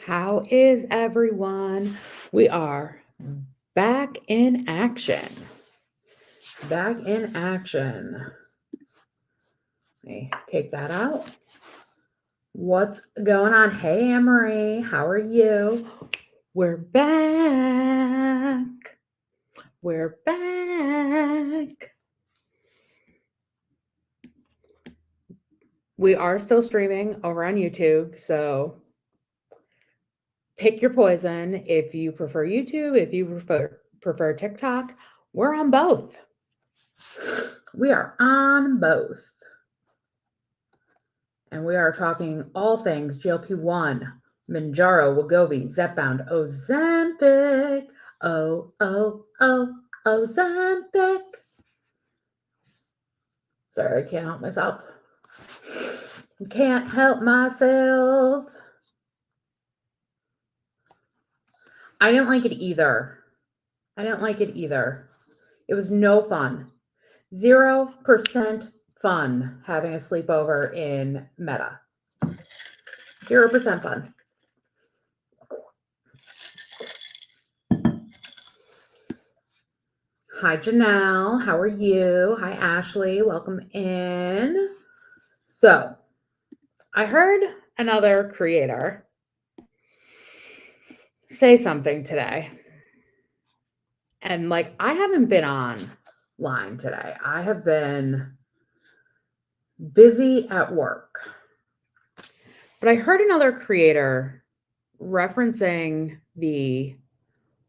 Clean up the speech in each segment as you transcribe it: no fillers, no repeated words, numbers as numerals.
How is everyone? We are back in action. Back in action. Let me take that out. What's going on? Hey, Anne-Marie, how are you? We're back. We're back. We are still streaming over on YouTube, so pick your poison. If you prefer YouTube, if you prefer TikTok, we're on both. We are on both. And we are talking all things GLP-1, Mounjaro, Wegovy, Zepbound, Ozempic. Ozempic. Sorry, I can't help myself. Can't help myself. I didn't like it either. It was no fun. 0% fun having a sleepover in Meta. 0% fun. Hi, Janelle. How are you? Hi, Ashley. Welcome in. So, I heard another creator say something today. And I haven't been online today. I have been busy at work. But I heard another creator referencing the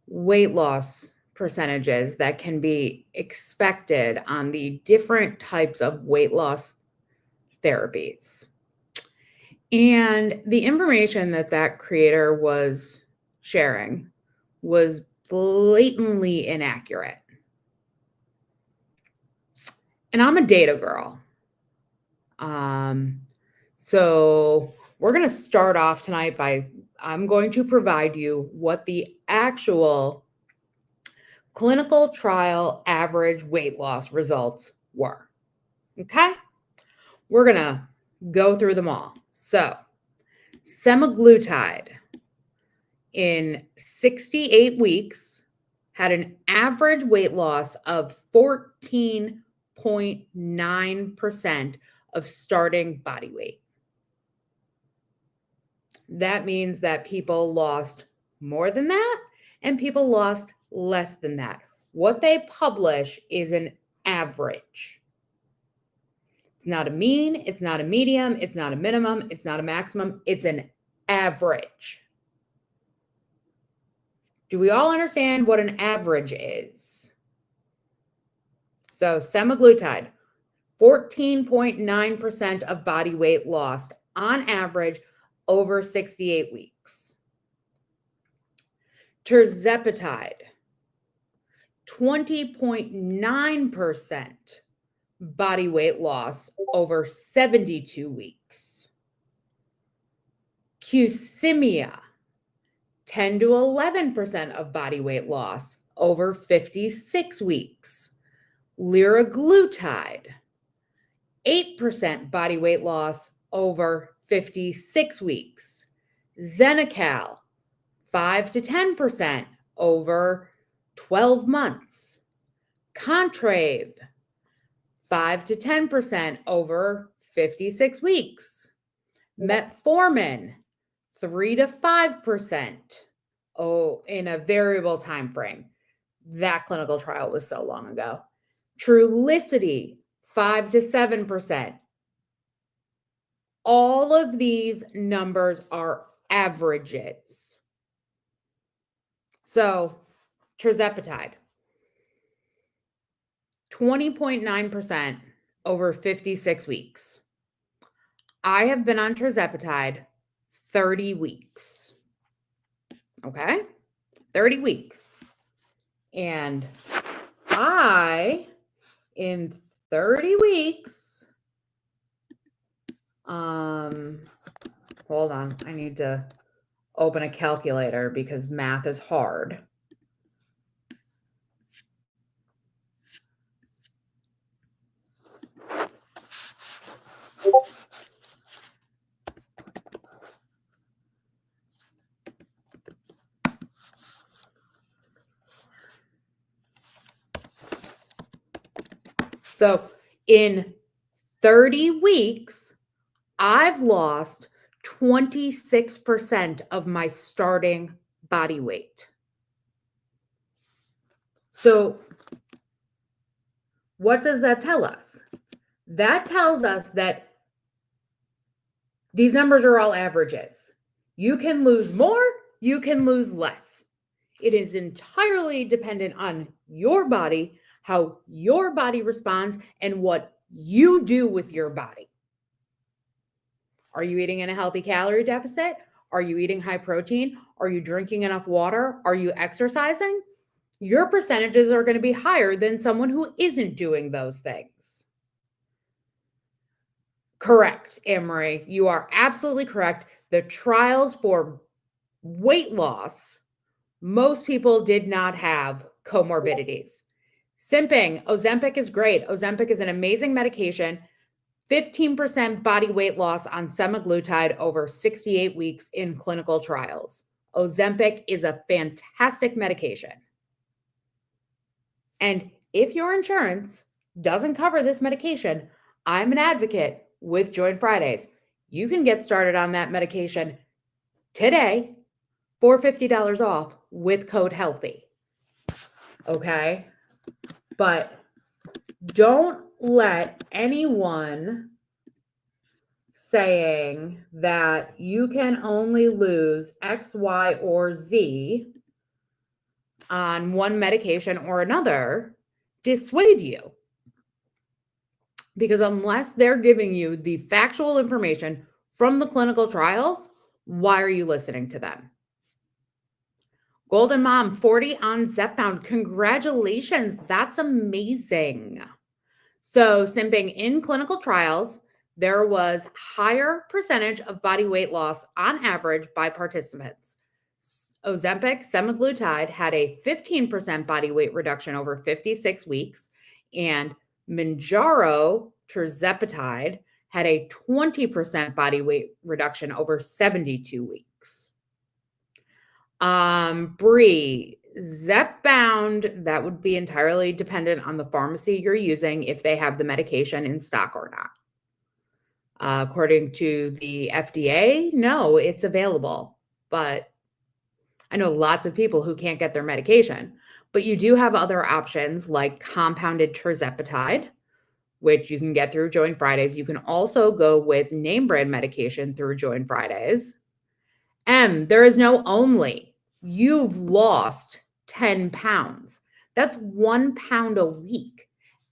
weight loss percentages that can be expected on the different types of weight loss therapies. And the information that creator was sharing was blatantly inaccurate. And I'm a data girl. So we're going to start off tonight by I'm going to provide you what the actual clinical trial average weight loss results were. Okay? We're going to go through them all. So, semaglutide in 68 weeks had an average weight loss of 14.9% of starting body weight. That means that people lost more than that and people lost less than that. What they publish is an average. It's not a mean, it's not a medium, it's not a minimum, it's not a maximum, it's an average. Do we all understand what an average is? So semaglutide, 14.9% of body weight lost on average over 68 weeks. Tirzepatide, 20.9% body weight loss over 72 weeks. Qsymia, 10 to 11% of body weight loss over 56 weeks. Liraglutide, 8% body weight loss over 56 weeks. Xenical, 5 to 10% over 12 months. Contrave, 5 to 10% over 56 weeks. Metformin, 3 to 5% in a variable time frame. That clinical trial was so long ago. Trulicity, 5 to 7%. All of these numbers are averages. So, tirzepatide, 20.9% over 56 weeks. I have been on tirzepatide 30 weeks. Okay? 30 weeks. And in 30 weeks, hold on, I need to open a calculator because math is hard. So in 30 weeks, I've lost 26% of my starting body weight. So what does that tell us? That tells us that these numbers are all averages. You can lose more, you can lose less. It is entirely dependent on your body, how your body responds, and what you do with your body. Are you eating in a healthy calorie deficit? Are you eating high protein? Are you drinking enough water? Are you exercising? Your percentages are going to be higher than someone who isn't doing those things. Correct, Anne-Marie. You are absolutely correct. The trials for weight loss, most people did not have comorbidities. Simping, Ozempic is great. Ozempic is an amazing medication. 15% body weight loss on semaglutide over 68 weeks in clinical trials. Ozempic is a fantastic medication. And if your insurance doesn't cover this medication, I'm an advocate with Join Fridays. You can get started on that medication today for $50 off with code HEALTHY. Okay? But don't let anyone saying that you can only lose X, Y, or Z on one medication or another dissuade you. Because unless they're giving you the factual information from the clinical trials, why are you listening to them? Golden Mom, 40 on Zepbound. Congratulations. That's amazing. So simping in clinical trials, there was higher percentage of body weight loss on average by participants. Ozempic semaglutide had a 15% body weight reduction over 56 weeks, and Mounjaro tirzepatide had a 20% body weight reduction over 72 weeks. Bree, Zepbound, that would be entirely dependent on the pharmacy you're using if they have the medication in stock or not. According to the FDA, no, it's available. But I know lots of people who can't get their medication. But you do have other options like compounded tirzepatide, which you can get through Join Fridays. You can also go with name brand medication through Join Fridays. There is no only. You've lost 10 pounds. That's 1 pound a week.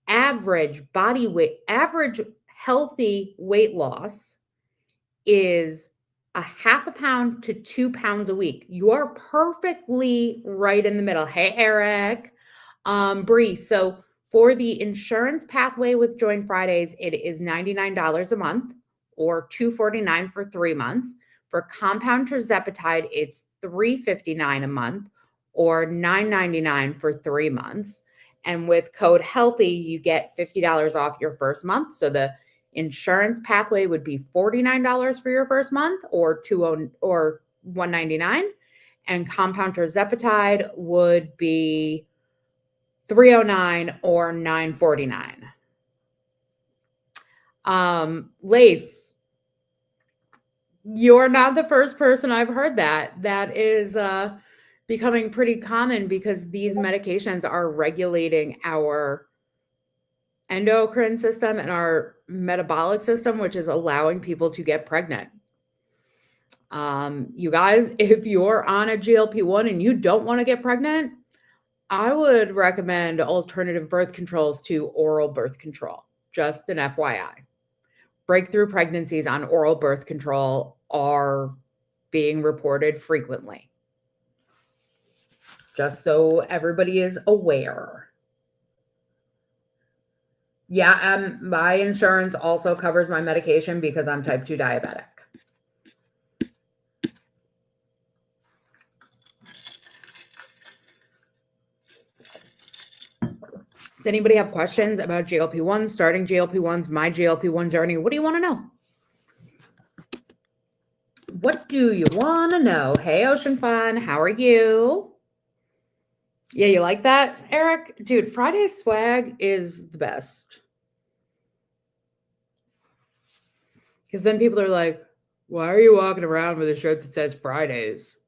Average body weight, average healthy weight loss is a half a pound to 2 pounds a week. You are perfectly right in the middle. Hey, Eric. Bree, so for the insurance pathway with Join Fridays, it is $99 a month or $249 for 3 months. For compound tirzepatide, it's $359 a month or $999 for 3 months. And with code HEALTHY, you get $50 off your first month. So the insurance pathway would be $49 for your first month or $199. And compound tirzepatide would be $309 or $949. Lace, you're not the first person I've heard that. That is becoming pretty common because these medications are regulating our endocrine system and our metabolic system, which is allowing people to get pregnant. You guys, if you're on a GLP-1 and you don't want to get pregnant, I would recommend alternative birth controls to oral birth control. Just an FYI. Breakthrough pregnancies on oral birth control are being reported frequently. Just so everybody is aware. Yeah, my insurance also covers my medication because I'm type 2 diabetic. Does anybody have questions about GLP-1s, starting GLP-1s, my GLP-1 journey? What do you want to know? What do you want to know? Hey, Ocean Fun, how are you? Yeah, you like that, Eric? Dude, Friday swag is the best. Because then people are like, why are you walking around with a shirt that says Fridays?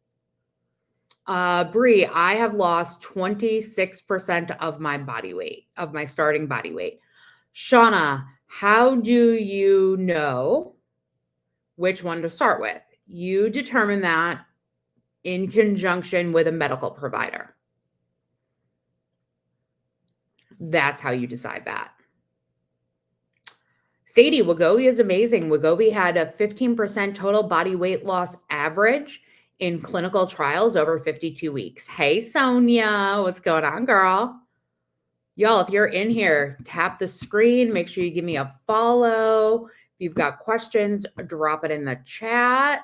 Bree, I have lost 26% of my body weight, of my starting body weight. Shauna, how do you know which one to start with? You determine that in conjunction with a medical provider. That's how you decide that. Sadie, Wegovy is amazing. Wegovy had a 15% total body weight loss average in clinical trials over 52 weeks. Hey, Sonia, what's going on, girl? Y'all, if you're in here, tap the screen. Make sure you give me a follow. If you've got questions, drop it in the chat.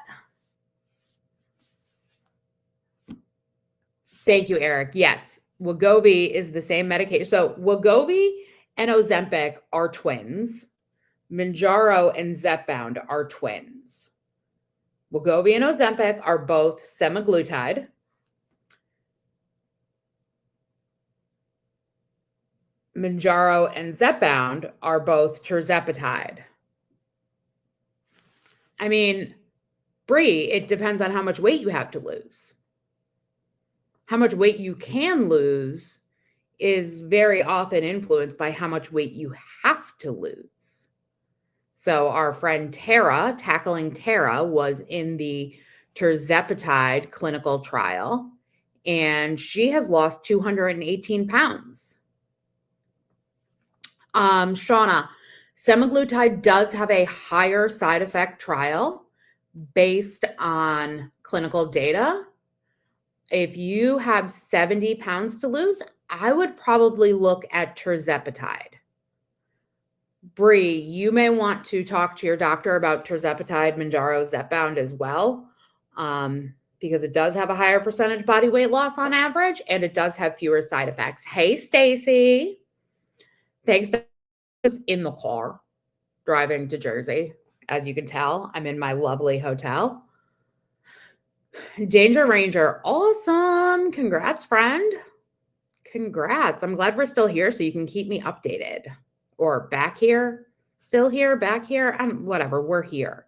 Thank you, Eric. Yes, Wegovy is the same medication. So Wegovy and Ozempic are twins. Mounjaro and Zepbound are twins. Wegovy and Ozempic are both semaglutide. Mounjaro and Zepbound are both tirzepatide. I mean, Bree, it depends on how much weight you have to lose. How much weight you can lose is very often influenced by how much weight you have to lose. So our friend Tara, Tackling Tara, was in the tirzepatide clinical trial, and she has lost 218 pounds. Shauna, semaglutide does have a higher side effect trial based on clinical data. If you have 70 pounds to lose, I would probably look at tirzepatide. Bree, you may want to talk to your doctor about tirzepatide, Mounjaro, Zepbound as well, because it does have a higher percentage body weight loss on average, and it does have fewer side effects. Hey, Stacy. Thanks. In the car driving to Jersey. As you can tell, I'm in my lovely hotel. Danger Ranger. Awesome. Congrats, friend. Congrats. I'm glad we're still here so you can keep me updated. Or back here, still here, back here, whatever, we're here.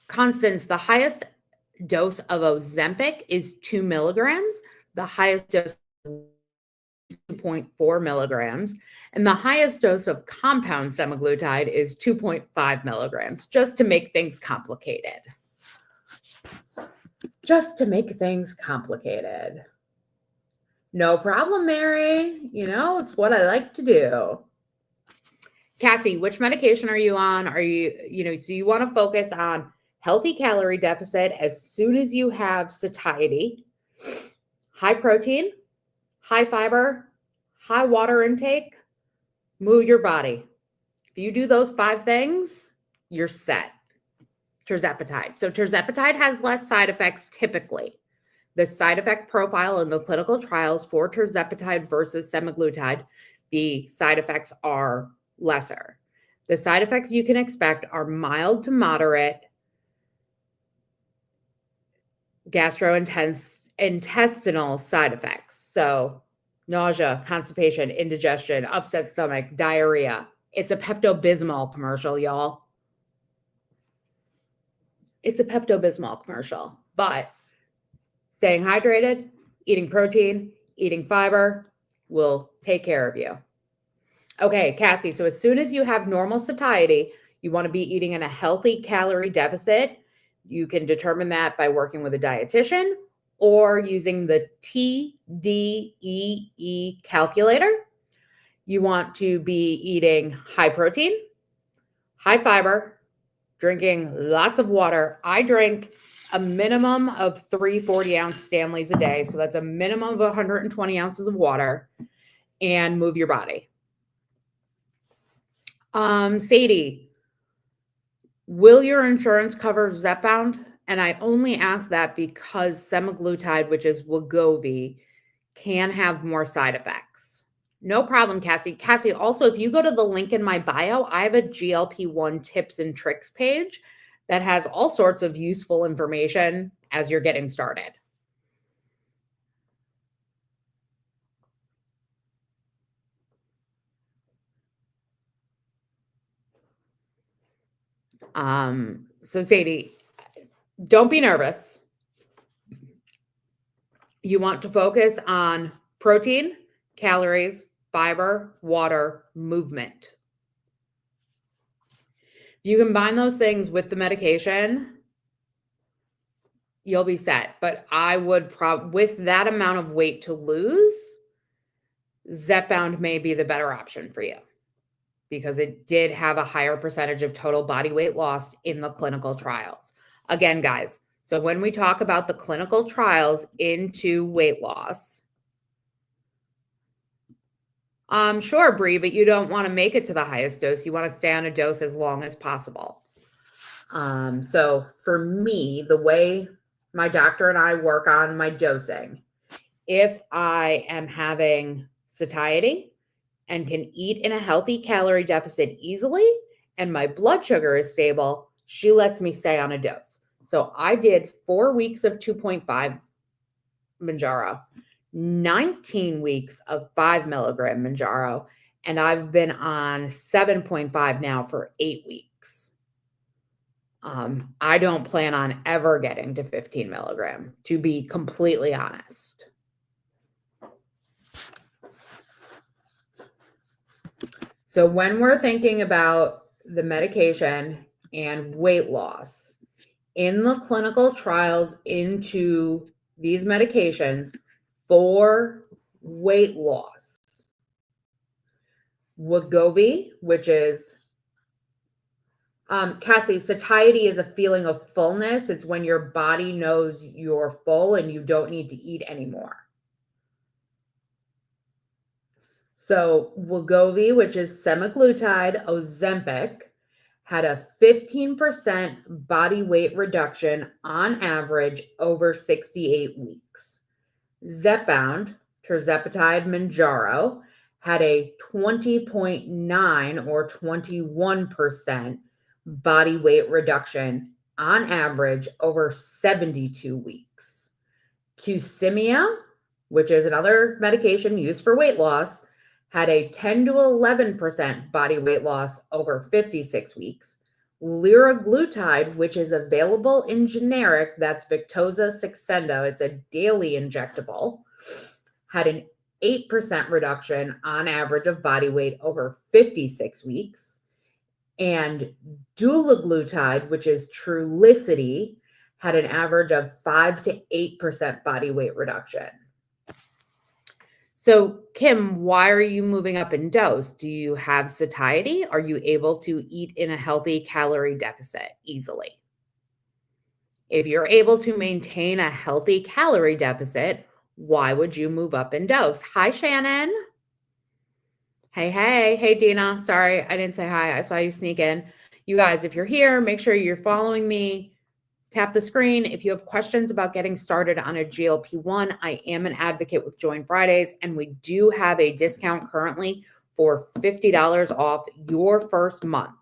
Constance, the highest dose of Ozempic is 2 milligrams. The highest dose is 2.4 milligrams. And the highest dose of compound semaglutide is 2.5 milligrams, just to make things complicated. Just to make things complicated. No problem, Mary. You know, it's what I like to do. Cassie, which medication are you on? Are you, so you want to focus on healthy calorie deficit as soon as you have satiety, high protein, high fiber, high water intake, move your body. If you do those 5 things, you're set. Tirzepatide. So tirzepatide has less side effects typically. The side effect profile in the clinical trials for tirzepatide versus semaglutide, the side effects are lesser. The side effects you can expect are mild to moderate gastrointestinal side effects. So nausea, constipation, indigestion, upset stomach, diarrhea. It's a Pepto-Bismol commercial, y'all. It's a Pepto-Bismol commercial, but staying hydrated, eating protein, eating fiber will take care of you. Okay, Cassie, so as soon as you have normal satiety, you want to be eating in a healthy calorie deficit. You can determine that by working with a dietitian or using the TDEE calculator. You want to be eating high protein, high fiber, drinking lots of water. I drink a minimum of 3 40-ounce Stanleys a day. So that's a minimum of 120 ounces of water, and move your body. Sadie, will your insurance cover Zepbound? And I only ask that because semaglutide, which is Wegovy, can have more side effects. No problem, Cassie. Cassie, also, if you go to the link in my bio, I have a GLP-1 tips and tricks page that has all sorts of useful information as you're getting started. So Sadie, don't be nervous. You want to focus on protein, calories, fiber, water, movement. If you combine those things with the medication, you'll be set. But I would with that amount of weight to lose, Zepbound may be the better option for you because it did have a higher percentage of total body weight loss in the clinical trials. Again, guys, so when we talk about the clinical trials into weight loss, sure, Bree, but you don't want to make it to the highest dose. You want to stay on a dose as long as possible. So for me, the way my doctor and I work on my dosing, if I am having satiety and can eat in a healthy calorie deficit easily and my blood sugar is stable, she lets me stay on a dose. So I did 4 weeks of 2.5 Mounjaro, 19 weeks of 5 milligram Mounjaro, and I've been on 7.5 now for 8 weeks. I don't plan on ever getting to 15 milligram, to be completely honest. So when we're thinking about the medication and weight loss, in the clinical trials into these medications for weight loss, Wegovy, which is Cassie, satiety is a feeling of fullness. It's when your body knows you're full and you don't need to eat anymore. So Wegovy, which is semaglutide, Ozempic, had a 15% body weight reduction on average over 68 weeks. Zepbound, tirzepatide Mounjaro, had a 20.9 or 21% body weight reduction on average over 72 weeks. Qsymia, which is another medication used for weight loss, had a 10 to 11% body weight loss over 56 weeks. Liraglutide, which is available in generic, that's Victoza Saxenda, it's a daily injectable, had an 8% reduction on average of body weight over 56 weeks. And dulaglutide, which is Trulicity, had an average of 5 to 8% body weight reduction. So, Kim, why are you moving up in dose? Do you have satiety? Are you able to eat in a healthy calorie deficit easily? If you're able to maintain a healthy calorie deficit, why would you move up in dose? Hi, Shannon. Hey, Dina. Sorry, I didn't say hi. I saw you sneak in. You guys, if you're here, make sure you're following me. Tap the screen. If you have questions about getting started on a GLP-1, I am an advocate with Join Fridays, and we do have a discount currently for $50 off your first month.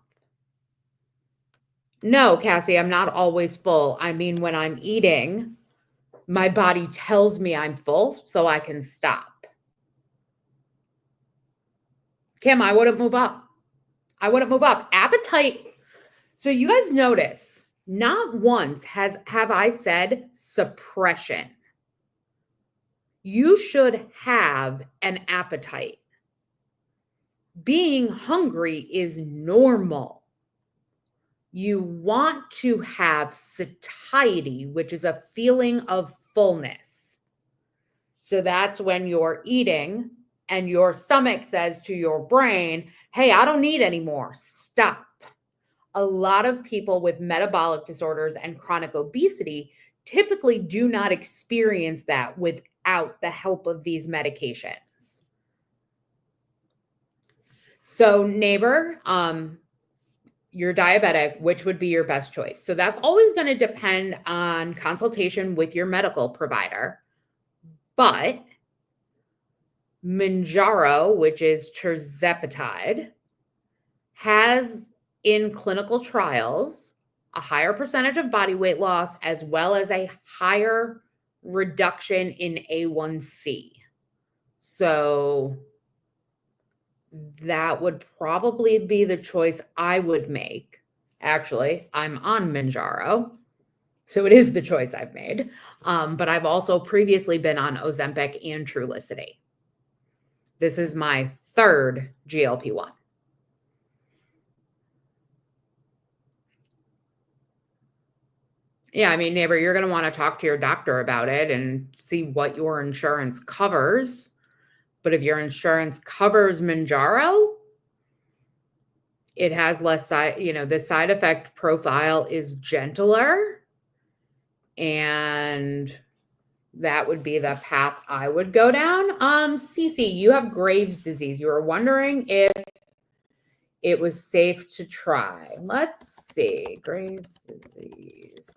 No, Cassie, I'm not always full. I mean, when I'm eating, my body tells me I'm full so I can stop. Kim, I wouldn't move up. Appetite. So you guys notice, not once have I said suppression. You should have an appetite. Being hungry is normal. You want to have satiety, which is a feeling of fullness. So that's when you're eating and your stomach says to your brain, hey, I don't need any more. Stop. A lot of people with metabolic disorders and chronic obesity typically do not experience that without the help of these medications. So, neighbor, you're diabetic, which would be your best choice? So that's always going to depend on consultation with your medical provider. But Mounjaro, which is tirzepatide, has in clinical trials a higher percentage of body weight loss as well as a higher reduction in A1C. So that would probably be the choice I would make Actually, I'm on Mounjaro, so it is the choice I've made. But I've also previously been on Ozempic and Trulicity. This is my third GLP-1. Yeah, I mean, neighbor, you're going to want to talk to your doctor about it and see what your insurance covers. But if your insurance covers Mounjaro, it has less the side effect profile is gentler, and that would be the path I would go down. Cece, you have Graves' disease. You were wondering if it was safe to try. Let's see. Graves' disease.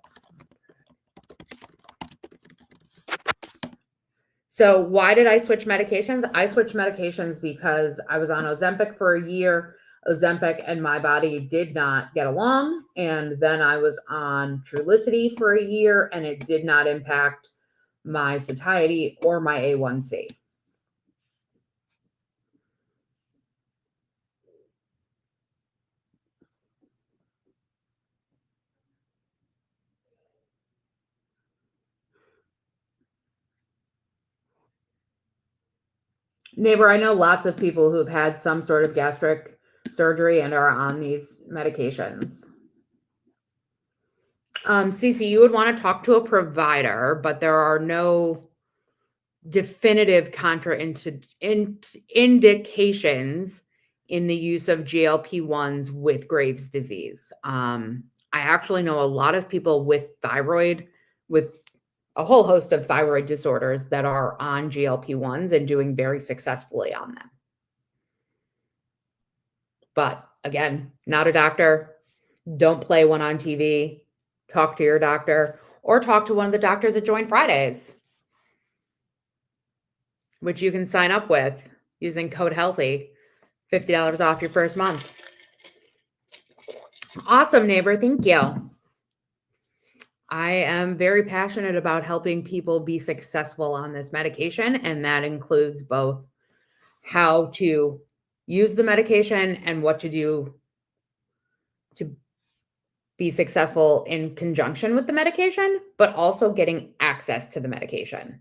So why did I switch medications? I switched medications because I was on Ozempic for a year. Ozempic and my body did not get along. And then I was on Trulicity for a year, and it did not impact my satiety or my A1C. Neighbor, I know lots of people who've had some sort of gastric surgery and are on these medications. Cece, you would want to talk to a provider, but there are no definitive indications in the use of GLP-1s with Graves' disease. I actually know a lot of people with a whole host of thyroid disorders that are on GLP-1s and doing very successfully on them. But again, not a doctor. Don't play one on TV. Talk to your doctor or talk to one of the doctors at Join Fridays, which you can sign up with using code HEALTHY, $50 off your first month. Awesome, neighbor. Thank you. I am very passionate about helping people be successful on this medication, and that includes both how to use the medication and what to do to be successful in conjunction with the medication, but also getting access to the medication,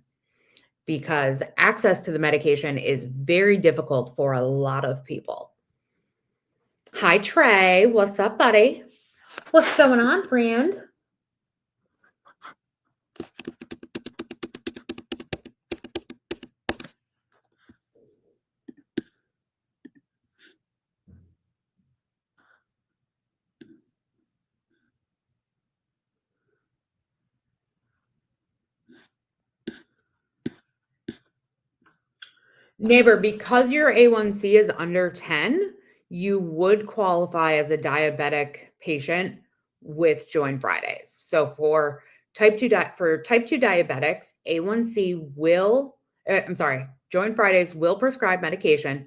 because access to the medication is very difficult for a lot of people. Hi, Trey. What's up, buddy? What's going on, friend? Neighbor, because your A1C is under 10, you would qualify as a diabetic patient with Join Fridays. So for type 2 diabetics, Join Fridays will prescribe medication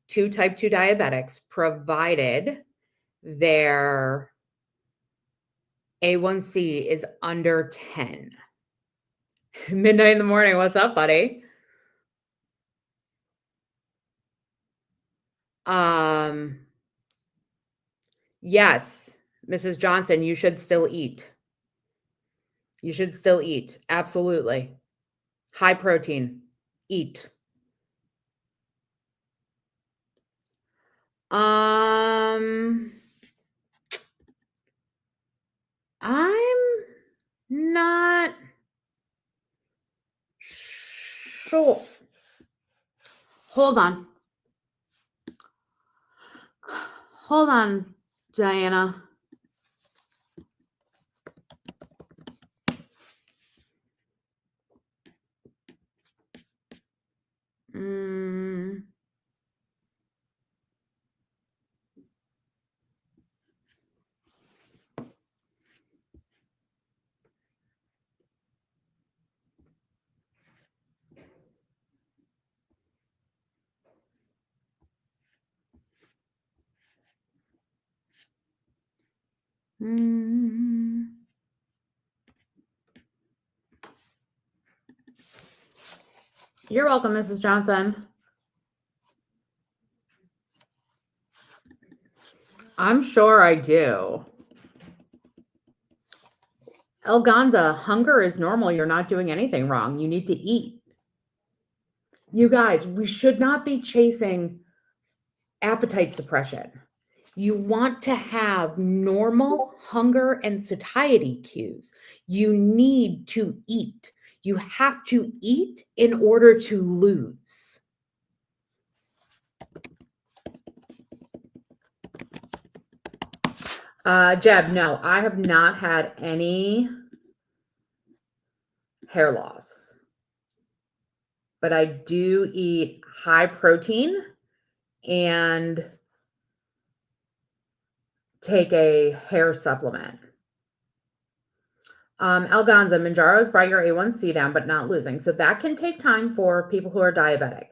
to type 2 diabetics provided their A1C is under 10. Midnight in the morning. What's up, buddy? Yes, Mrs. Johnson, you should still eat. You should still eat. Absolutely. High protein. Eat. I'm not sure. Hold on. Hold on, Diana. You're welcome, Mrs. Johnson. I'm sure I do. Elganza, hunger is normal. You're not doing anything wrong. You need to eat. You guys, we should not be chasing appetite suppression. You want to have normal hunger and satiety cues. You need to eat. You have to eat in order to lose. Jeb, no, I have not had any hair loss, but I do eat high protein and take a hair supplement. Elganza, Manjaro's brought your A1C down, but not losing. So that can take time for people who are diabetic.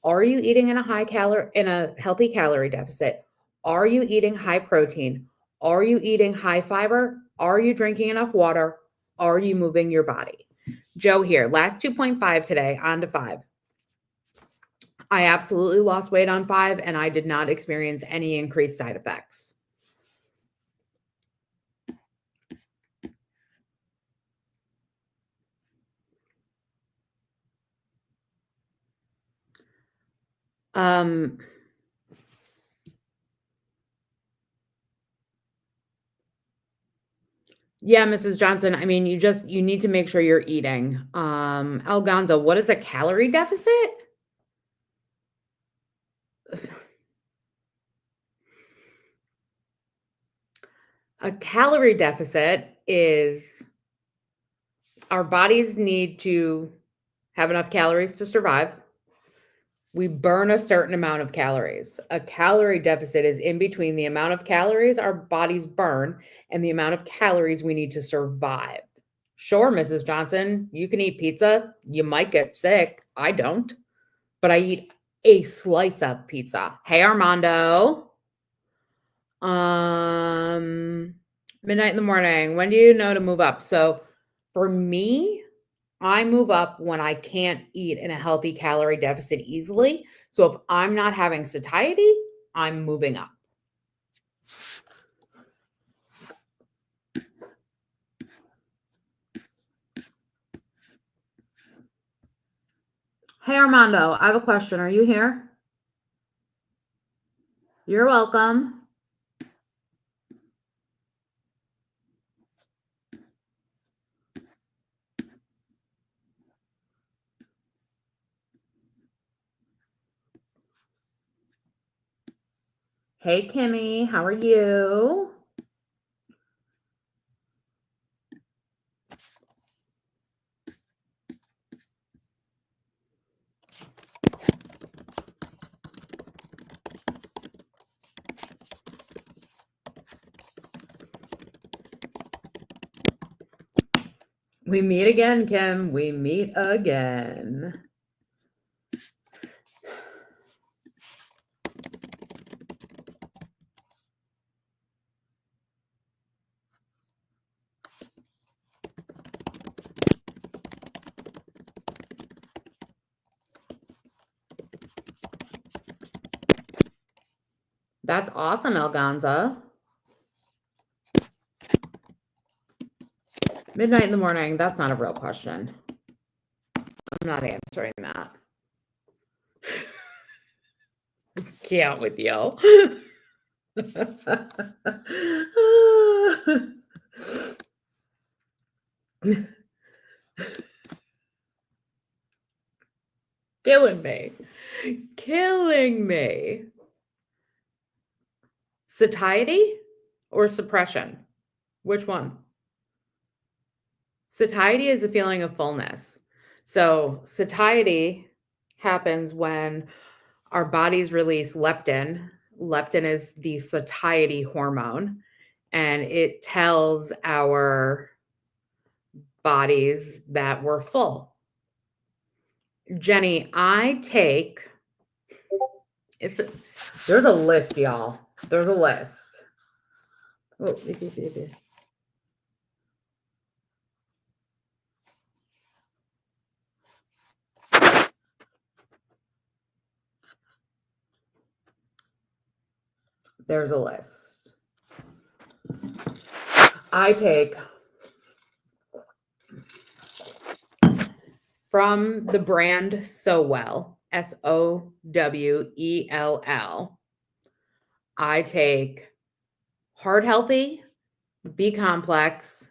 Are you eating in a healthy calorie deficit? Are you eating high protein? Are you eating high fiber? Are you drinking enough water? Are you moving your body? Joe here, last 2.5 today, on to 5. I absolutely lost weight on 5, and I did not experience any increased side effects. Yeah, Mrs. Johnson, I mean, you need to make sure you're eating. Elganza, what is a calorie deficit? A calorie deficit is our bodies need to have enough calories to survive. We burn a certain amount of calories. A calorie deficit is in between the amount of calories our bodies burn and the amount of calories we need to survive. Sure, Mrs. Johnson, you can eat pizza. You might get sick. I don't, but I eat a slice of pizza. Hey, Armando. Midnight in the morning. When do you know to move up? So for me, I move up when I can't eat in a healthy calorie deficit easily. So if I'm not having satiety, I'm moving up. Hey, Armando, I have a question. Are you here? You're welcome. Hey, Kimmy, how are you? We meet again, Kim. We meet again. That's awesome, Elganza. Midnight in the morning. That's not a real question. I'm not answering that. Can't with you. Killing me. Killing me. Satiety or suppression? Which one? Satiety is a feeling of fullness. So satiety happens when our bodies release leptin. Leptin is the satiety hormone, and it tells our bodies that we're full. Jenny, there's a list, y'all. There's a list. Oh, there's a list. I take from the brand Sowell, Sowell. I take Heart Healthy, B Complex,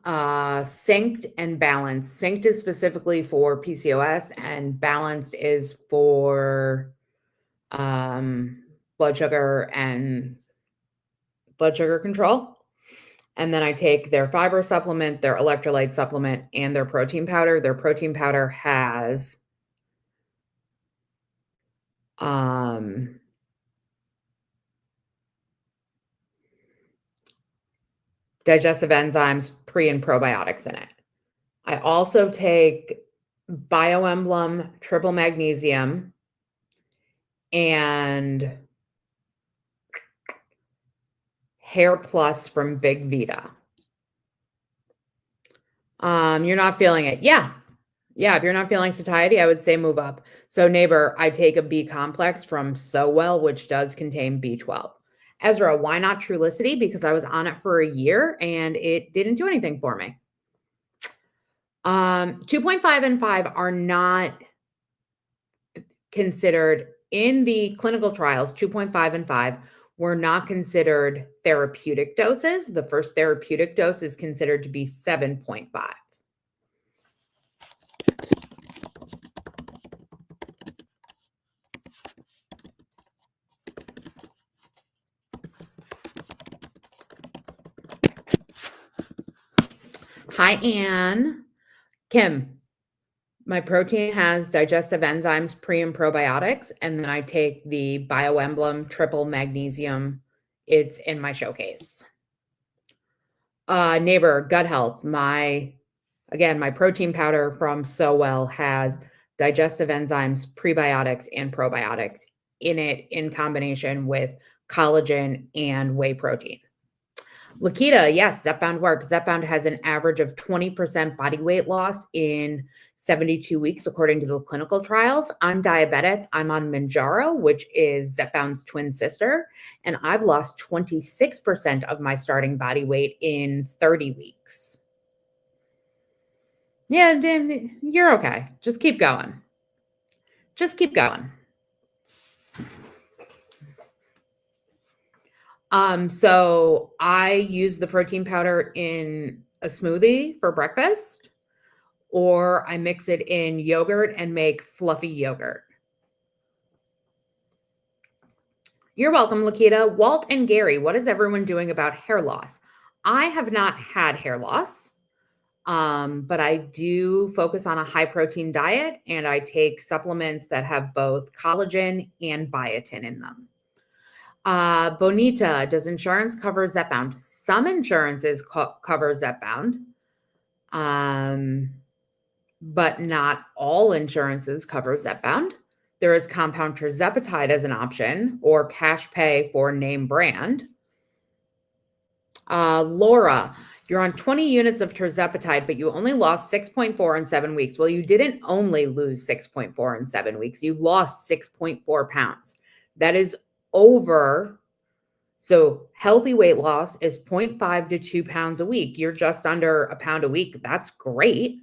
Synced and Balanced. Synced is specifically for PCOS, and Balanced is for blood sugar control. And then I take their fiber supplement, their electrolyte supplement, and their protein powder. Their protein powder has digestive enzymes, pre and probiotics in it. I also take BioEmblem triple magnesium and Hair Plus from Big Vita. You're not feeling it. Yeah. If you're not feeling satiety, I would say move up. So neighbor, I take a B complex from Sowell, which does contain B12. Ezra, why not Trulicity? Because I was on it for a year and it didn't do anything for me. 2.5 and 5 are not considered in the clinical trials. 2.5 and 5 were not considered therapeutic doses. The first therapeutic dose is considered to be 7.5. Hi, Anne. Kim, my protein has digestive enzymes, pre and probiotics, and then I take the BioEmblem triple magnesium. It's in my showcase. Neighbor, gut health. My protein powder from Sowell has digestive enzymes, prebiotics, and probiotics in it in combination with collagen and whey protein. Lakita, yes, Zepbound works. Zepbound has an average of 20% body weight loss in 72 weeks, according to the clinical trials. I'm diabetic. I'm on Manjaro, which is Zepbound's twin sister, and I've lost 26% of my starting body weight in 30 weeks. Yeah, you're okay. Just keep going. So I use the protein powder in a smoothie for breakfast, or I mix it in yogurt and make fluffy yogurt. You're welcome, Lakita. Walt and Gary, what is everyone doing about hair loss? I have not had hair loss, but I do focus on a high protein diet, and I take supplements that have both collagen and biotin in them. Bonita, does insurance cover Zepbound? Some insurances cover Zepbound, but not all insurances cover Zepbound. There is compound tirzepatide as an option, or cash pay for name brand. Laura, you're on 20 units of tirzepatide, but you only lost 6.4 in 7 weeks. Well, you didn't only lose 6.4 in 7 weeks. You lost 6.4 pounds. That is over. So healthy weight loss is 0.5 to 2 pounds a week. You're just under a pound a week. That's great.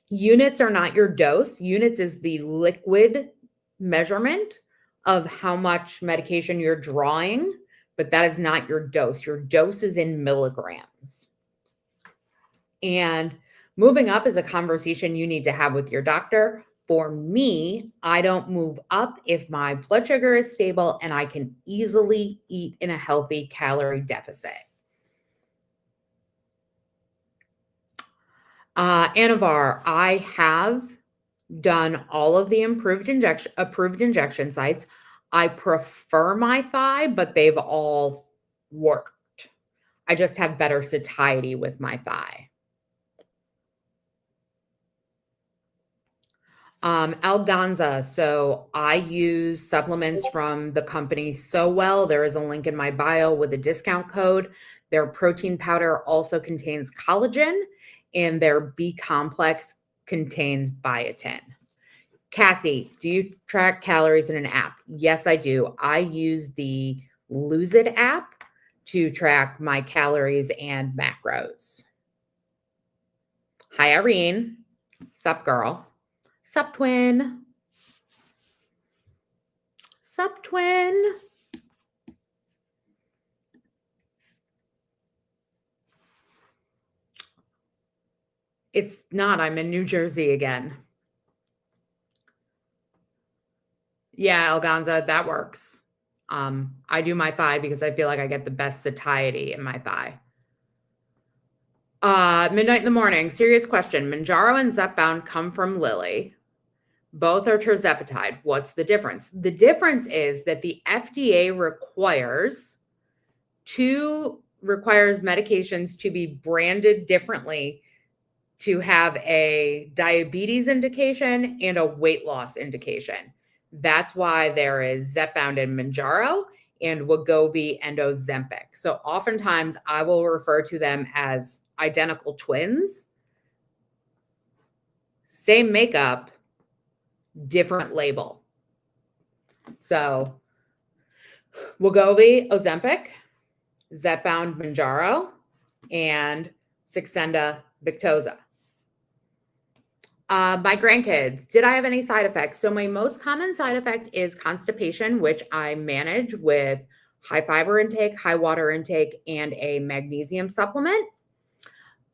Units are not your dose. Units is the liquid measurement of how much medication you're drawing, but that is not your dose. Your dose is in milligrams. And moving up is a conversation you need to have with your doctor. For me, I don't move up if my blood sugar is stable and I can easily eat in a healthy calorie deficit. Anavar, I have done all of the approved injection sites. I prefer my thigh, but they've all worked. I just have better satiety with my thigh. Alganza. So I use supplements from the company Sowell. There is a link in my bio with a discount code. Their protein powder also contains collagen, and their B complex contains biotin. Cassie, do you track calories in an app? Yes, I do. I use the Lose It app to track my calories and macros. Hi, Irene. Sup, girl. Sup, twin. Sup, twin. It's not. I'm in New Jersey again. Yeah, Elganza, that works. I do my thigh because I feel like I get the best satiety in my thigh. Midnight in the morning. Serious question. Manjaro and Zepbound come from Lilly. Both are tirzepatide. What's the difference? The difference is that the FDA requires medications to be branded differently to have a diabetes indication and a weight loss indication. That's why there is Zepbound and Manjaro and Wegovy and Ozempic. So oftentimes I will refer to them as identical twins. Same makeup, different label. So Wegovy, Ozempic, Zepbound, Manjaro, and Saxenda, Victoza. My grandkids, did I have any side effects? So my most common side effect is constipation, which I manage with high fiber intake, high water intake, and a magnesium supplement.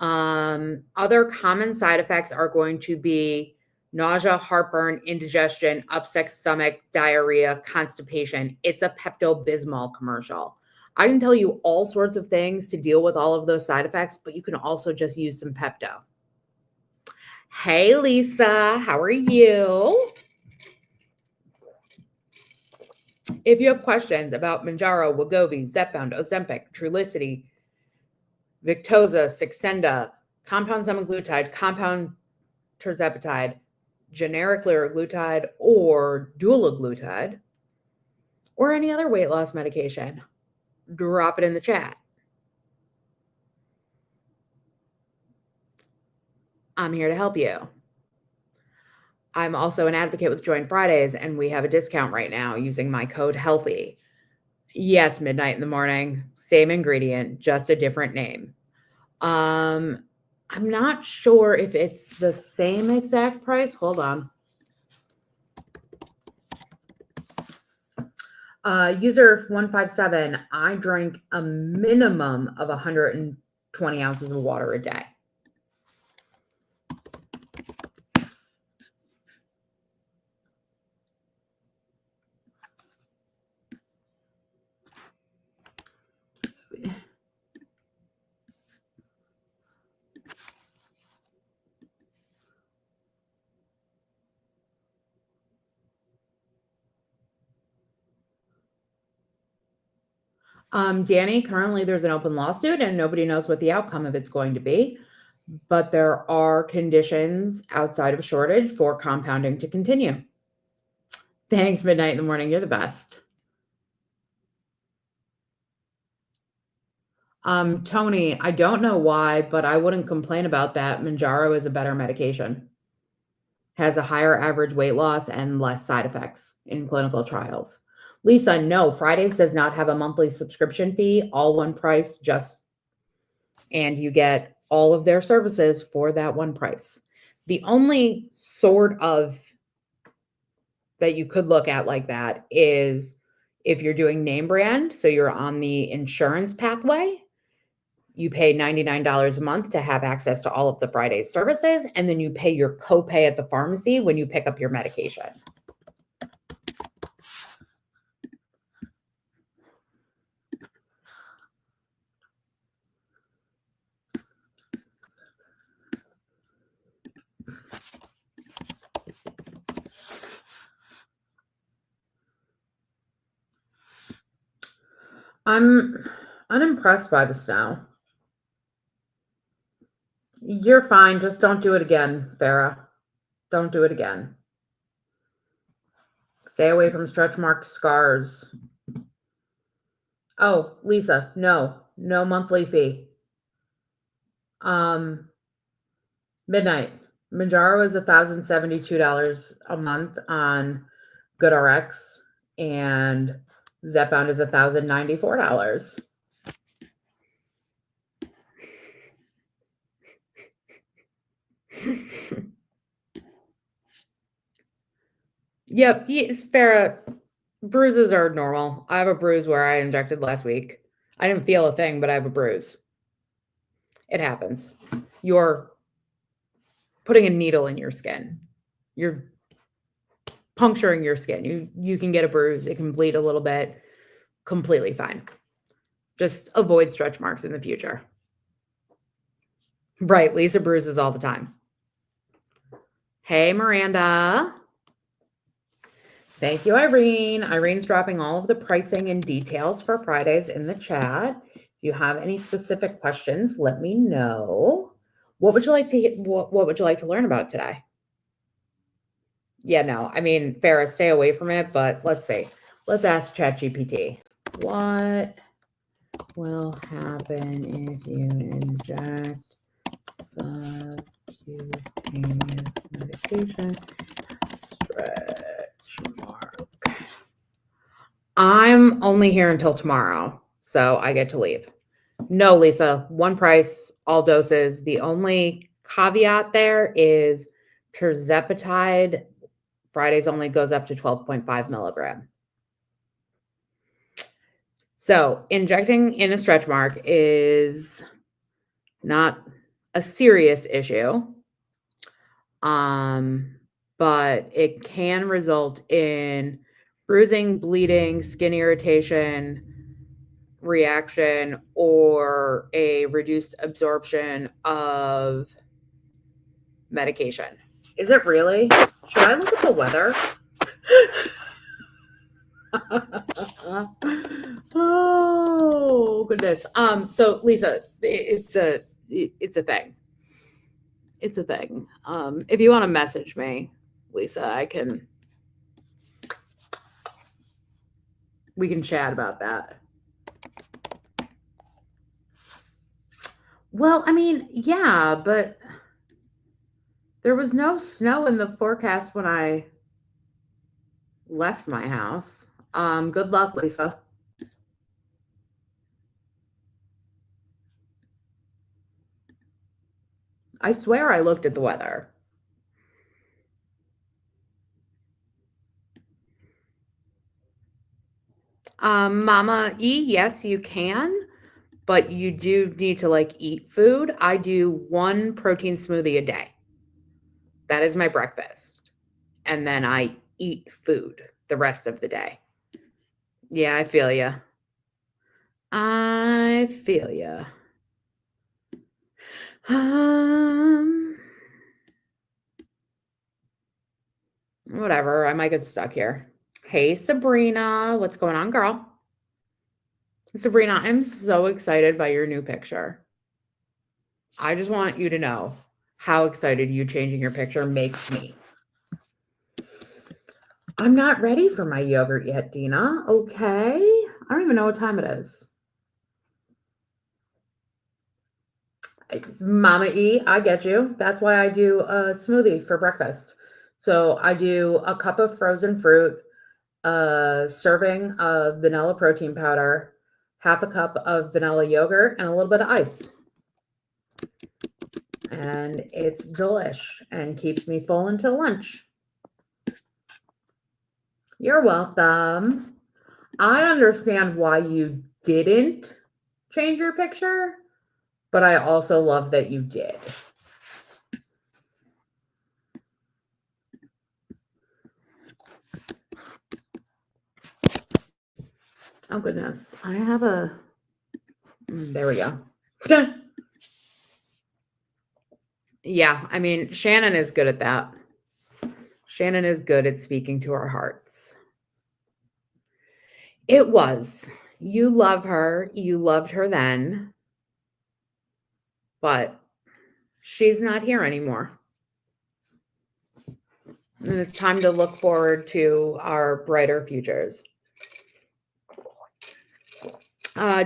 Other common side effects are going to be nausea, heartburn, indigestion, upset stomach, diarrhea, constipation. It's a Pepto-Bismol commercial. I can tell you all sorts of things to deal with all of those side effects, but you can also just use some Pepto. Hey, Lisa, how are you? If you have questions about Manjaro, Wegovy, Zepbound, Ozempic, Trulicity, Victoza, Saxenda, compound semaglutide, compound tirzepatide, generic liraglutide, or dulaglutide, or any other weight loss medication, drop it in the chat. I'm here to help you. I'm also an advocate with Join Fridays, and we have a discount right now using my code HEALTHY. Yes, midnight in the morning, same ingredient, just a different name. I'm not sure if it's the same exact price. Hold on. User 157, I drink a minimum of 120 ounces of water a day. Danny, currently there's an open lawsuit and nobody knows what the outcome of it's going to be, but there are conditions outside of shortage for compounding to continue. Thanks, midnight in the morning. You're the best. Tony, I don't know why, but I wouldn't complain about that. Manjaro is a better medication. Has a higher average weight loss and less side effects in clinical trials. Lisa, no, Fridays does not have a monthly subscription fee, all one price, and you get all of their services for that one price. The only sort of that you could look at like that is if you're doing name brand, so you're on the insurance pathway, you pay $99 a month to have access to all of the Fridays services, and then you pay your copay at the pharmacy when you pick up your medication. I'm unimpressed by the snow. You're fine. Just don't do it again, Farah. Don't do it again. Stay away from stretch mark scars. Oh, Lisa, no monthly fee. Midnight. Manjaro is $1,072 a month on GoodRx, and Zepbound is $1,094. Yep, Farrah, bruises are normal. I have a bruise where I injected last week. I didn't feel a thing, but I have a bruise. It happens. You're putting a needle in your skin. You're puncturing your skin. You can get a bruise. It can bleed a little bit. Completely fine. Just avoid stretch marks in the future. Right, Lisa bruises all the time. Hey, Miranda. Thank you, Irene. Irene's dropping all of the pricing and details for Fridays in the chat. If you have any specific questions, let me know. What would you like to learn about today? Yeah, no, I mean, Farrah, stay away from it, but let's see. Let's ask ChatGPT. What will happen if you inject subcutaneous medication? Stretch mark. I'm only here until tomorrow, so I get to leave. No, Lisa, one price, all doses. The only caveat there is tirzepatide Fridays only goes up to 12.5 milligram. So injecting in a stretch mark is not a serious issue, but it can result in bruising, bleeding, skin irritation, reaction, or a reduced absorption of medication. Is it really? Should I look at the weather? Oh goodness. So Lisa, it's a thing. It's a thing. If you want to message me, Lisa, we can chat about that. Well, I mean, yeah, but there was no snow in the forecast when I left my house. Good luck, Lisa. I swear I looked at the weather. Mama E, yes, you can, but you do need to like eat food. I do one protein smoothie a day. That is my breakfast. And then I eat food the rest of the day. Yeah, I feel you. I feel you. Whatever. I might get stuck here. Hey, Sabrina. What's going on, girl? Sabrina, I'm so excited by your new picture. I just want you to know how excited you changing your picture makes me. I'm not ready for my yogurt yet, Dina. Okay. I don't even know what time it is. Mama E, I get you. That's why I do a smoothie for breakfast. So I do a cup of frozen fruit, a serving of vanilla protein powder, half a cup of vanilla yogurt, and a little bit of ice. And it's delish and keeps me full until lunch. You're welcome. I understand why you didn't change your picture, but I also love that you did. Oh, goodness. I have a... There we go. Yeah, I mean, Shannon is good at that. Shannon is good at speaking to our hearts. It was. You love her. You loved her then. But she's not here anymore. And it's time to look forward to our brighter futures.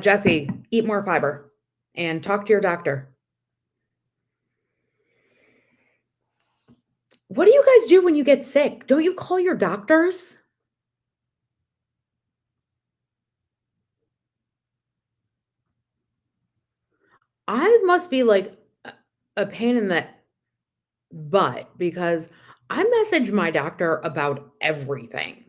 Jesse, eat more fiber and talk to your doctor. What do you guys do when you get sick? Don't you call your doctors? I must be like a pain in the but because I message my doctor about everything.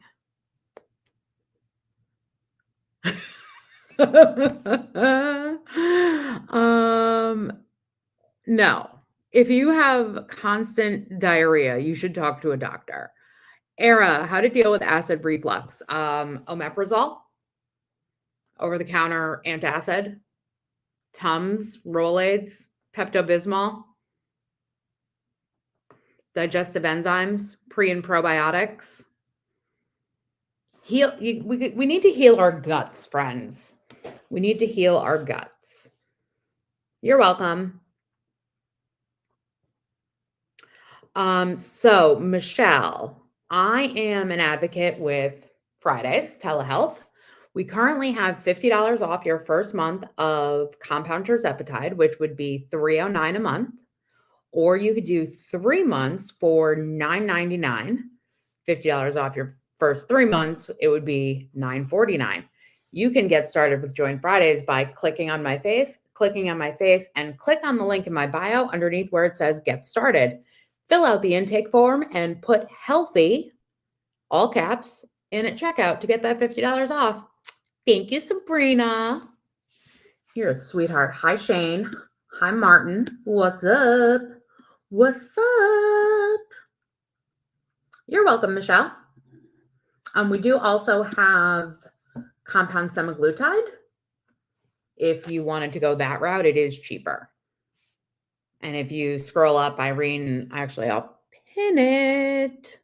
No. If you have constant diarrhea, you should talk to a doctor. Era, how to deal with acid reflux. Omeprazole, over-the-counter antacid, Tums, Rolaids, Pepto-Bismol, digestive enzymes, pre and probiotics. We need to heal our guts, friends. We need to heal our guts. You're welcome. So Michelle, I am an advocate with Fridays telehealth. We currently have $50 off your first month of compound tirzepatide, which would be $309 a month, or you could do 3 months for $999. $50 off your first 3 months, it would be $949. You can get started with Join Fridays by clicking on my face, and click on the link in my bio underneath where it says Get Started. Fill out the intake form and put healthy, all caps, in at checkout to get that $50 off. Thank you, Sabrina. You're a sweetheart. Hi, Shane. Hi, Martin. What's up? What's up? You're welcome, Michelle. We do also have compound semaglutide. If you wanted to go that route, it is cheaper. And if you scroll up, Irene, actually, I'll pin it.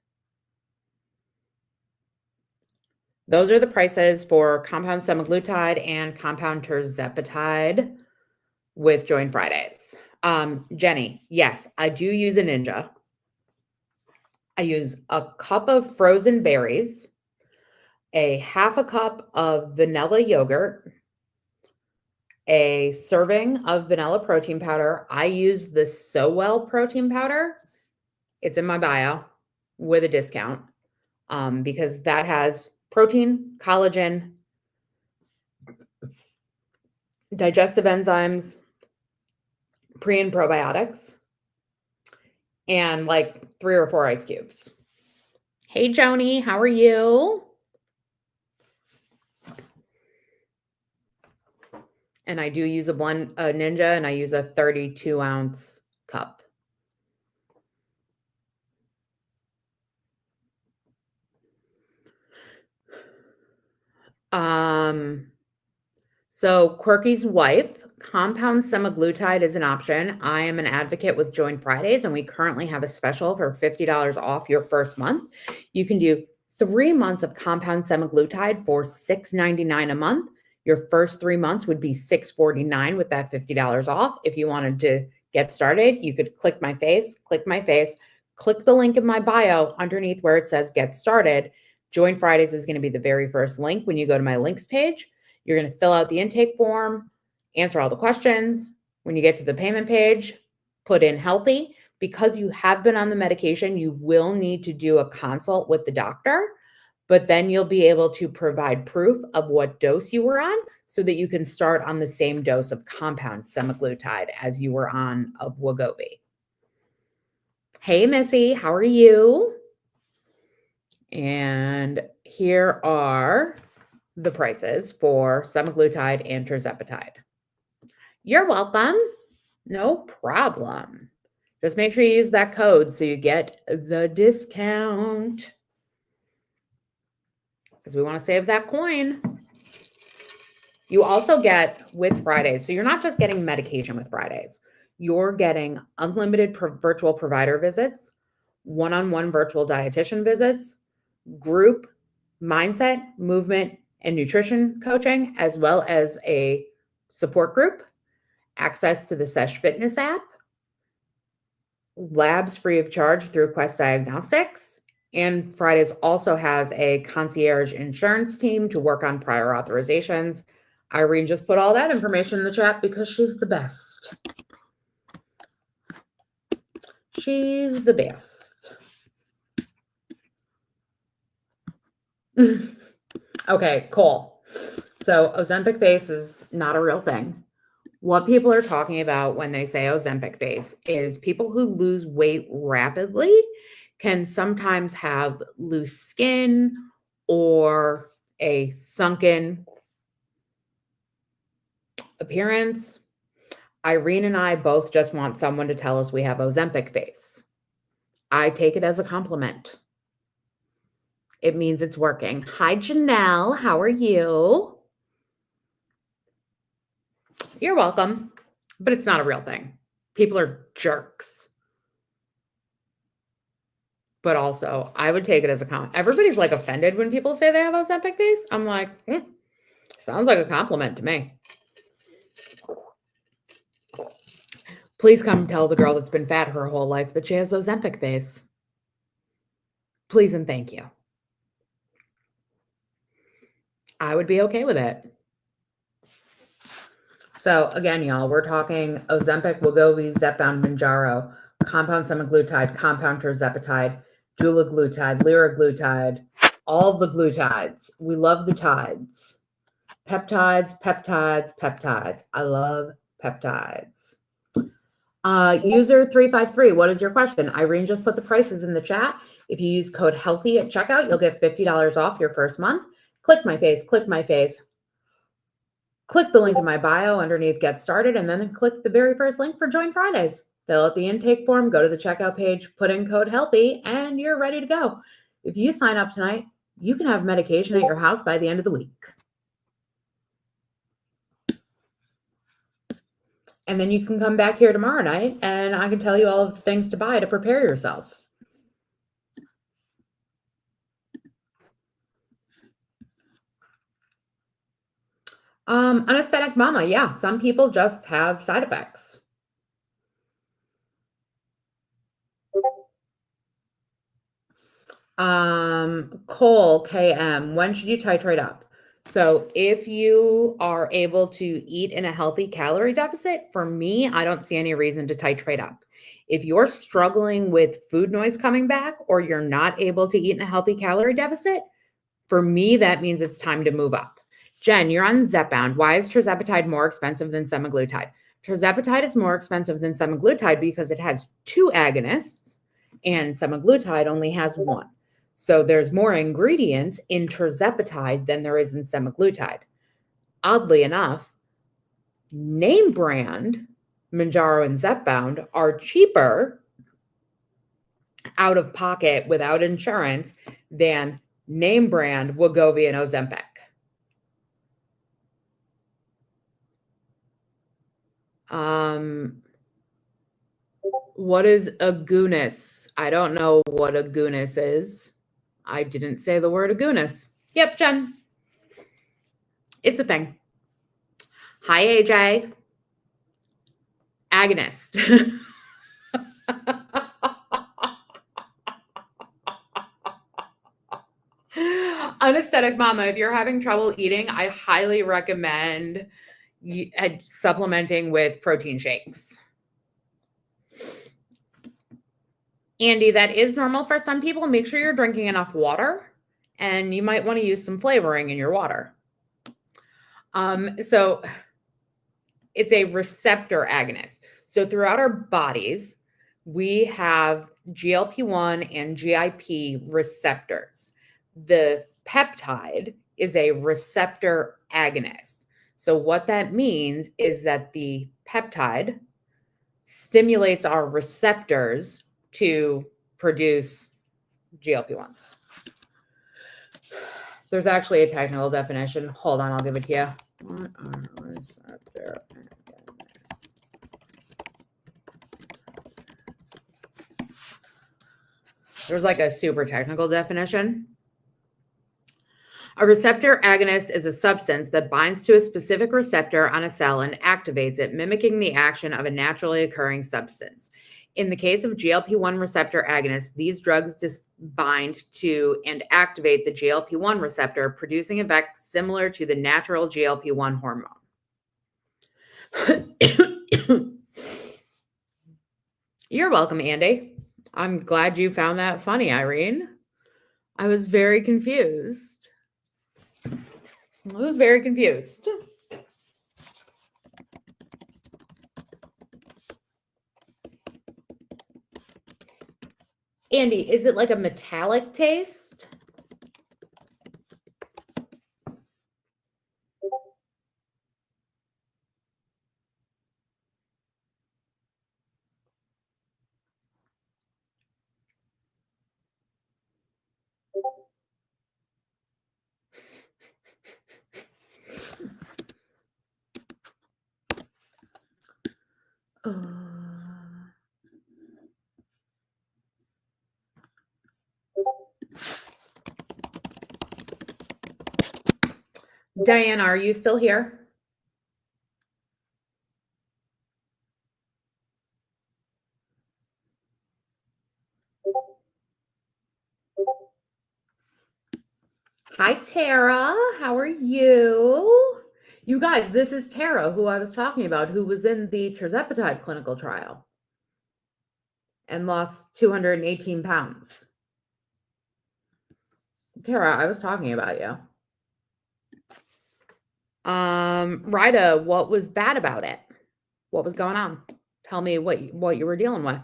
Those are the prices for compound semaglutide and compound tirzepatide with Join Fridays. Jenny, yes, I do use a Ninja. I use a cup of frozen berries, a half a cup of vanilla yogurt, a serving of vanilla protein powder. I use the So Well protein powder. It's in my bio with a discount because that has protein, collagen, digestive enzymes, pre and probiotics, and like 3 or 4 ice cubes. Hey, Joni, how are you? And I do use a Ninja, and I use a 32-ounce cup. So Quirky's wife, compound semaglutide is an option. I am an advocate with Join Fridays, and we currently have a special for $50 off your first month. You can do 3 months of compound semaglutide for $699 a month. Your first 3 months would be $649 with that $50 off. If you wanted to get started, you could click my face, click the link in my bio underneath where it says Get Started. Join Fridays is going to be the very first link when you go to my links page. You're going to fill out the intake form, answer all the questions. When you get to the payment page, put in healthy. Because you have been on the medication, you will need to do a consult with the doctor, but then you'll be able to provide proof of what dose you were on so that you can start on the same dose of compound semaglutide as you were on of Wegovy. Hey, Missy, how are you? And here are the prices for semaglutide and tirzepatide. You're welcome. No problem. Just make sure you use that code so you get the discount because we want to save that coin. You also get with Fridays. So you're not just getting medication with Fridays. You're getting unlimited virtual provider visits, one-on-one virtual dietitian visits, group mindset, movement, and nutrition coaching, as well as a support group, access to the Sesh Fitness app, labs free of charge through Quest Diagnostics, and Fridays also has a concierge insurance team to work on prior authorizations. Irene just put all that information in the chat because she's the best. She's the best. Okay, cool. So Ozempic face is not a real thing. What people are talking about when they say Ozempic face is people who lose weight rapidly can sometimes have loose skin or a sunken appearance. Irene and I both just want someone to tell us we have Ozempic face. I take it as a compliment. It means it's working. Hi, Janelle. How are you? You're welcome. But it's not a real thing. People are jerks. But also, I would take it as a compliment. Everybody's like offended when people say they have Ozempic face. I'm like, sounds like a compliment to me. Please come tell the girl that's been fat her whole life that she has Ozempic face. Please and thank you. I would be okay with it. So again, y'all, we're talking Ozempic, Wegovy, Zepbound, Mounjaro, compound semaglutide, compound tirzepatide, dulaglutide, liraglutide, all the glutides. We love the tides. Peptides, peptides, peptides. I love peptides. User 353, what is your question? Irene just put the prices in the chat. If you use code HEALTHY at checkout, you'll get $50 off your first month. Click my face, click my face. Click the link in my bio underneath Get Started, and then click the very first link for Join Fridays. Fill out the intake form, go to the checkout page, put in code HEALTHY, and you're ready to go. If you sign up tonight, you can have medication at your house by the end of the week. And then you can come back here tomorrow night, and I can tell you all of the things to buy to prepare yourself. Anesthetic mama, yeah, some people just have side effects. Cole KM, when should you titrate up? So if you are able to eat in a healthy calorie deficit, for me, I don't see any reason to titrate up. If you're struggling with food noise coming back or you're not able to eat in a healthy calorie deficit, for me, that means it's time to move up. Jen, you're on Zepbound. Why is tirzepatide more expensive than semaglutide? Tirzepatide is more expensive than semaglutide because it has 2 agonists and semaglutide only has 1. So there's more ingredients in tirzepatide than there is in semaglutide. Oddly enough, name brand Mounjaro and Zepbound are cheaper out of pocket without insurance than name brand Wegovy and Ozempic. What is agonis? I don't know what agonis is. I didn't say the word agonis. Yep, Jen. It's a thing. Hi, AJ. Agonist. Anesthetic mama, if you're having trouble eating, I highly recommend supplementing with protein shakes. Andy, that is normal for some people. Make sure you're drinking enough water, and you might want to use some flavoring in your water. So it's a receptor agonist. So throughout our bodies, we have GLP-1 and GIP receptors. The peptide is a receptor agonist. So what that means is that the peptide stimulates our receptors to produce GLP-1s. There's actually a technical definition. Hold on, I'll give it to you. What are receptor agonists? There's like a super technical definition. A receptor agonist is a substance that binds to a specific receptor on a cell and activates it, mimicking the action of a naturally occurring substance. In the case of GLP-1 receptor agonists, these drugs bind to and activate the GLP-1 receptor, producing effects similar to the natural GLP-1 hormone. You're welcome, Andy. I'm glad you found that funny, Irene. I was very confused. Andy, is it like a metallic taste? Uh, Diana, are you still here? Hi, Tara. How are you? You guys, this is Tara, who I was talking about, who was in the tirzepatide clinical trial and lost 218 pounds. Tara, I was talking about you. Rida, what was bad about it? What was going on? Tell me what you were dealing with.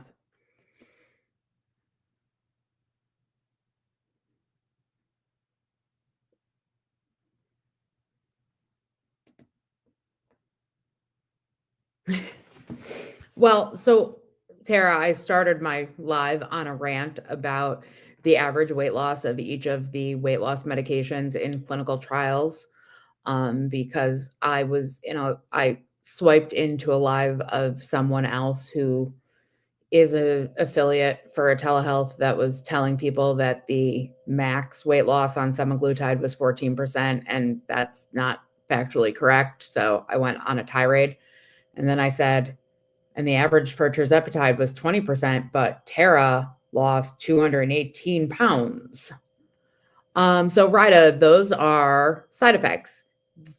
Well, so Tara, I started my live on a rant about the average weight loss of each of the weight loss medications in clinical trials, because I swiped into a live of someone else who is an affiliate for a telehealth that was telling people that the max weight loss on semaglutide was 14%, and that's not factually correct. So I went on a tirade, and then I said, and the average for tirzepatide was 20%, but Tara lost 218 pounds. So Rida, those are side effects.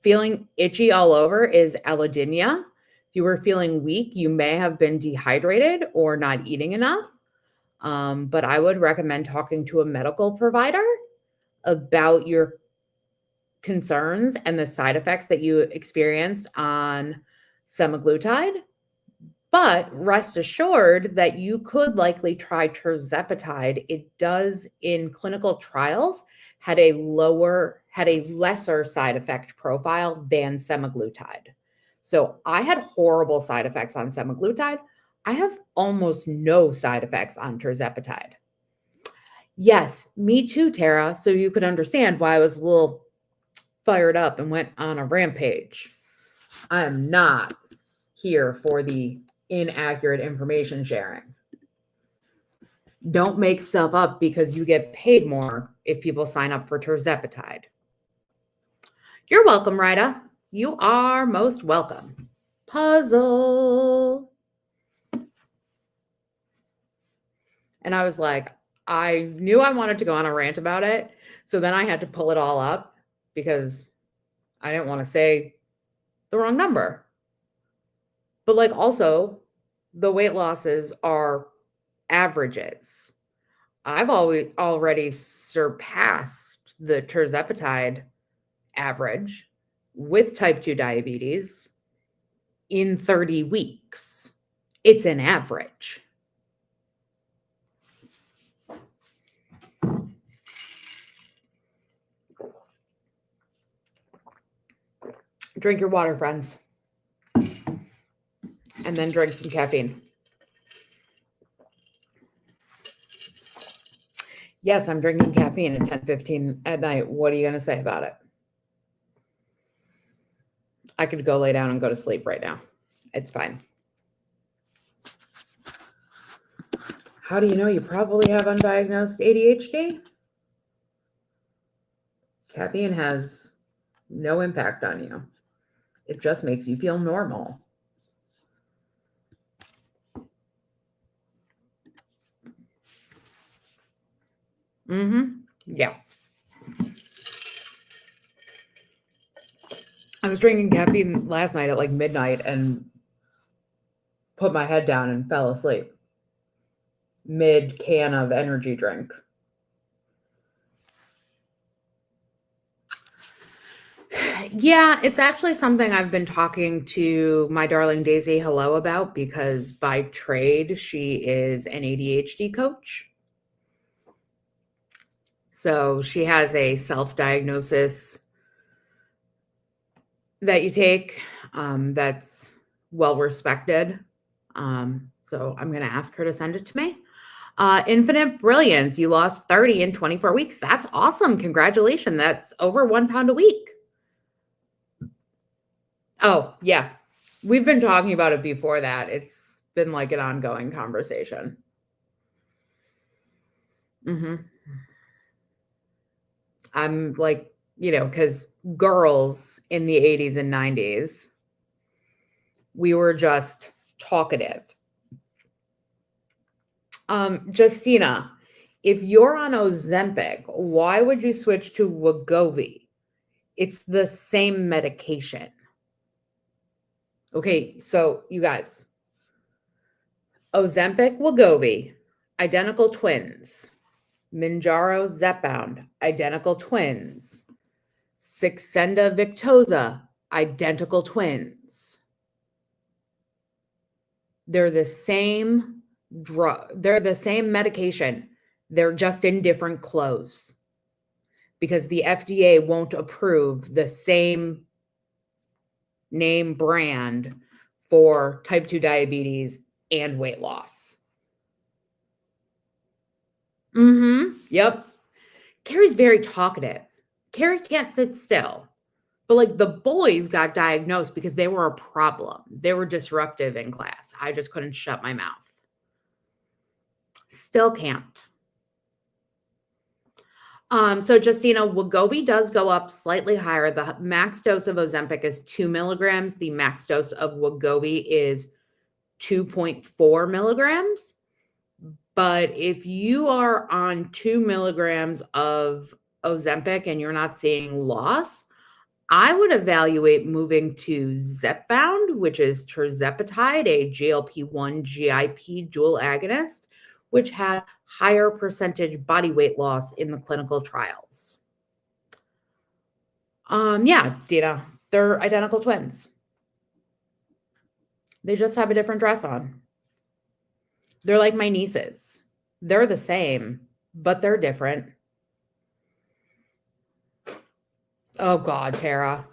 Feeling itchy all over is allodynia. If you were feeling weak, you may have been dehydrated or not eating enough. But I would recommend talking to a medical provider about your concerns and the side effects that you experienced on semaglutide. But rest assured that you could likely try tirzepatide. It does in clinical trials had a lesser side effect profile than semaglutide. So I had horrible side effects on semaglutide. I have almost no side effects on tirzepatide. Yes, me too, Tara. So you could understand why I was a little fired up and went on a rampage. I am not here for the inaccurate information sharing. Don't make stuff up because you get paid more if people sign up for tirzepatide. You're welcome, Rida. You are most welcome. Puzzle. And I was like, I knew I wanted to go on a rant about it. So then I had to pull it all up because I didn't want to say the wrong number. But like also, the weight losses are averages. I've already surpassed the tirzepatide average with type 2 diabetes in 30 weeks. It's an average. Drink your water, friends. And then drink some caffeine. Yes, I'm drinking caffeine at 10:15 at night. What are you going to say about it? I could go lay down and go to sleep right now. It's fine. How do you know you probably have undiagnosed ADHD? Caffeine has no impact on you. It just makes you feel normal. Yeah. I was drinking caffeine last night at like midnight and put my head down and fell asleep mid can of energy drink. Yeah, it's actually something I've been talking to my darling Daisy Hello about because by trade, she is an ADHD coach. So she has a self-diagnosis that you take that's well respected. So I'm going to ask her to send it to me. Infinite Brilliance, you lost 30 in 24 weeks. That's awesome. Congratulations. That's over 1 pound a week. Oh, yeah. We've been talking about it before that. It's been like an ongoing conversation. I'm like, because girls in the 80s and 90s, we were just talkative. Justina, if you're on Ozempic, why would you switch to Wegovy? It's the same medication. Okay, so you guys, Ozempic, Wegovy, identical twins. Mounjaro, Zepbound, identical twins. Saxenda, Victoza, identical twins. They're the same drug. They're the same medication. They're just in different clothes because the FDA won't approve the same name brand for type 2 diabetes and weight loss. Yep. Carrie's very talkative. Carrie can't sit still. But like the boys got diagnosed because they were a problem. They were disruptive in class. I just couldn't shut my mouth. Still can't. So Justina, Wegovy does go up slightly higher. The max dose of Ozempic is 2 milligrams. The max dose of Wegovy is 2.4 milligrams. But if you are on 2 milligrams of Ozempic and you're not seeing loss, I would evaluate moving to Zepbound, which is tirzepatide, a GLP-1 GIP dual agonist, which had higher percentage body weight loss in the clinical trials. Yeah, Dina, they're identical twins. They just have a different dress on. They're like my nieces. They're the same, but they're different. Oh God, Tara.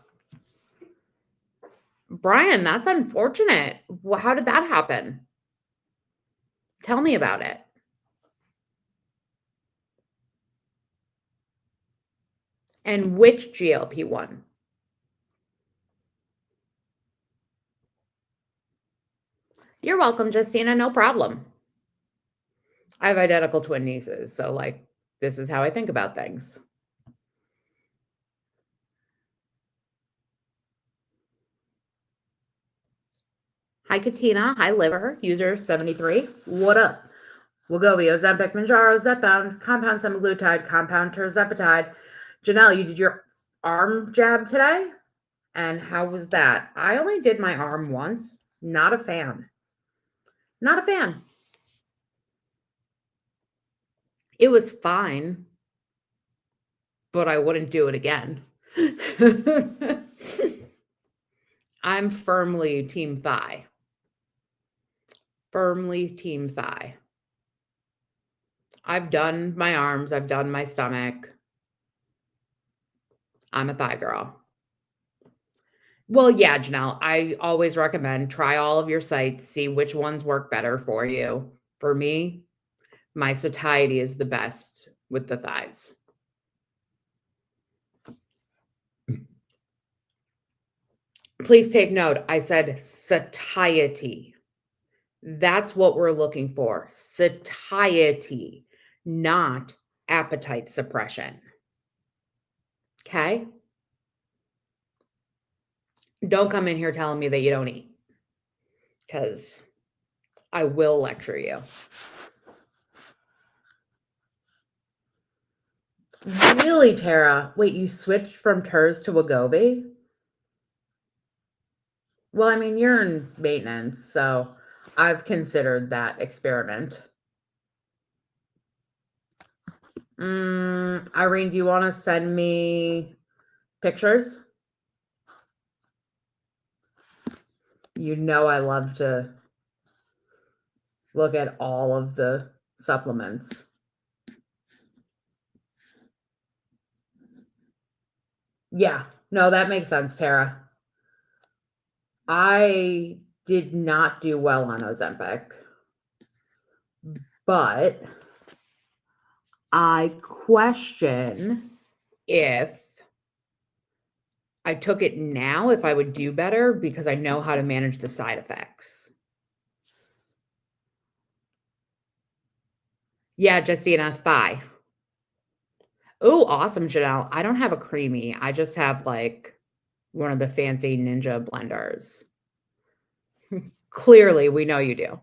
Brian, that's unfortunate. How did that happen? Tell me about it. And which GLP-1? You're welcome, Justina. No problem. I have identical twin nieces, so like this is how I think about things. Hi, Katina. Hi, Liver. User 73. What up? Wegovy, Ozempic, Mounjaro, Zepbound, compound semaglutide, compound tirzepatide. Janelle, you did your arm jab today? And how was that? I only did my arm once. Not a fan. Not a fan. It was fine, but I wouldn't do it again. I'm firmly team thigh. Firmly team thigh. I've done my arms. I've done my stomach. I'm a thigh girl. Well, yeah, Janelle, I always recommend try all of your sites, see which ones work better for you. For me, my satiety is the best with the thighs. Please take note. I said satiety. That's what we're looking for. Satiety, not appetite suppression. Okay? Don't come in here telling me that you don't eat, because I will lecture you. Really, Tara? Wait, you switched from Terz to Wegovy? Well, I mean, you're in maintenance, so I've considered that experiment. Irene, do you want to send me pictures? You know I love to look at all of the supplements. Yeah, no, that makes sense, Tara. I did not do well on Ozempic, but I question if I took it now, if I would do better because I know how to manage the side effects. Yeah, Justina, thigh. Oh, awesome, Janelle. I don't have a creamy. I just have like one of the fancy Ninja blenders. Clearly, we know you do.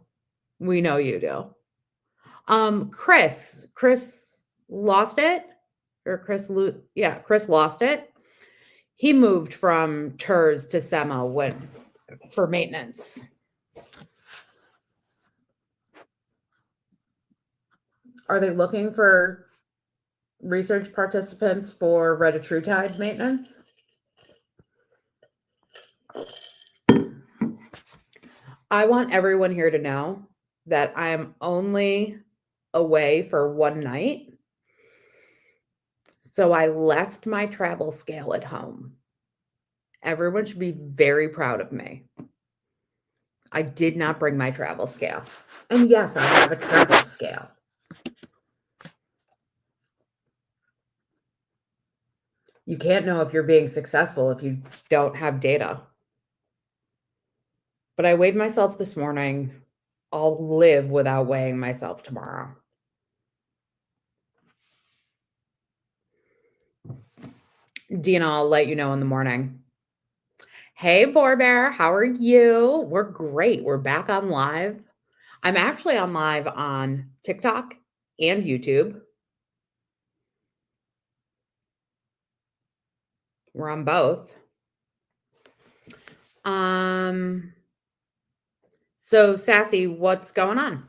We know you do. Chris lost it, or Chris lost it. He moved from TERS to SEMA for maintenance. Are they looking for research participants for retatrutide maintenance? I want everyone here to know that I am only away for one night. So I left my travel scale at home. Everyone should be very proud of me. I did not bring my travel scale. And yes, I have a travel scale. You can't know if you're being successful if you don't have data. But I weighed myself this morning. I'll live without weighing myself tomorrow. Dina, I'll let you know in the morning. Hey, Boar Bear, how are you? We're great. We're back on live. I'm actually on live on TikTok and YouTube. We're on both. So Sassy, what's going on?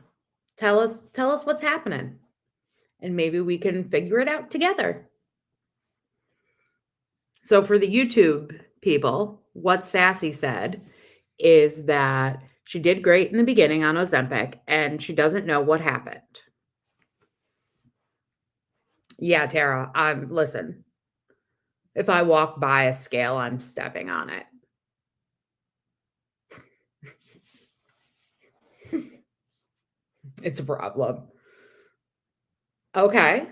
Tell us what's happening. And maybe we can figure it out together. So for the YouTube people, what Sassy said is that she did great in the beginning on Ozempic and she doesn't know what happened. Yeah, Tara, listen. If I walk by a scale, I'm stepping on it. It's a problem. Okay.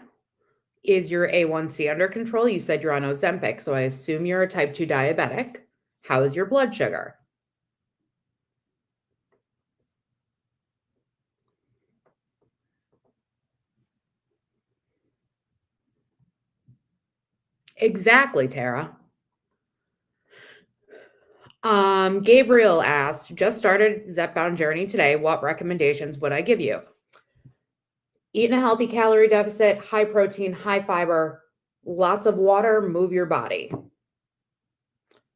Is your A1C under control? You said you're on Ozempic, so I assume you're a type 2 diabetic. How is your blood sugar? Exactly, Tara. Gabriel asked, just started Zepbound journey today. What recommendations would I give you? Eat in a healthy calorie deficit, high protein, high fiber, lots of water, move your body.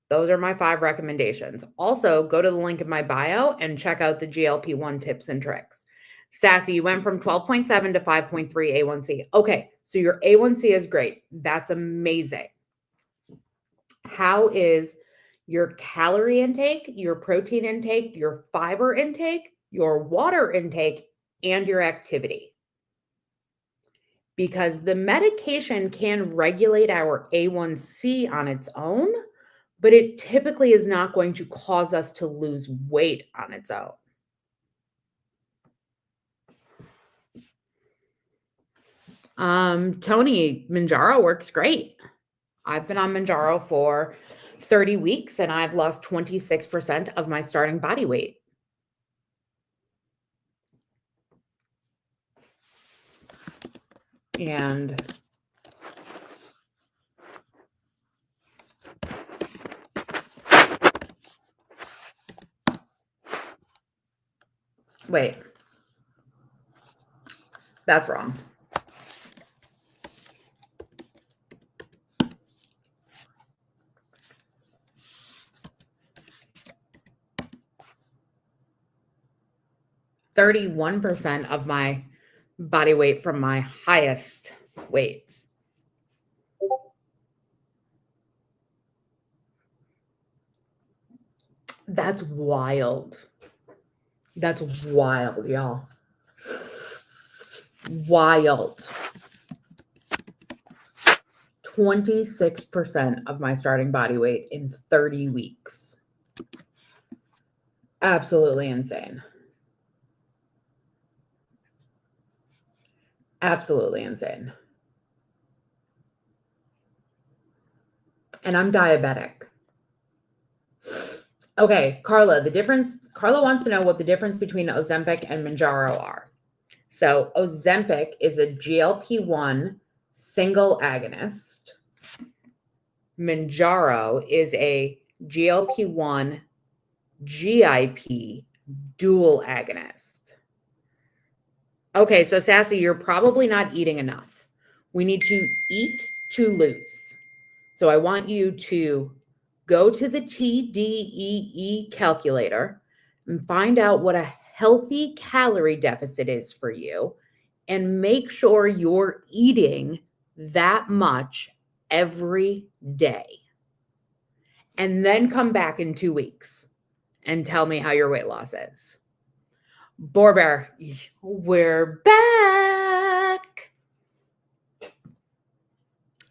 Those are my 5 recommendations. Also, go to the link in my bio and check out the GLP-1 tips and tricks. Sassy, you went from 12.7 to 5.3 A1C. Okay, so your A1C is great. That's amazing. How is your calorie intake, your protein intake, your fiber intake, your water intake, and your activity? Because the medication can regulate our A1C on its own, but it typically is not going to cause us to lose weight on its own. Tony, Manjaro works great. I've been on Manjaro for 30 weeks and I've lost 26% of my starting body weight. And wait, that's wrong. %31 of my body weight from my highest weight. That's wild. That's wild, y'all. Wild. 26% of my starting body weight in 30 weeks. Absolutely insane. Absolutely insane. And I'm diabetic. Okay, Carla, Carla wants to know what the difference between Ozempic and Mounjaro are. So Ozempic is a GLP-1 single agonist. Mounjaro is a GLP-1 GIP dual agonist. Okay, so Sassy, you're probably not eating enough. We need to eat to lose. So I want you to go to the TDEE calculator and find out what a healthy calorie deficit is for you and make sure you're eating that much every day. And then come back in 2 weeks and tell me how your weight loss is. Bear, we're back.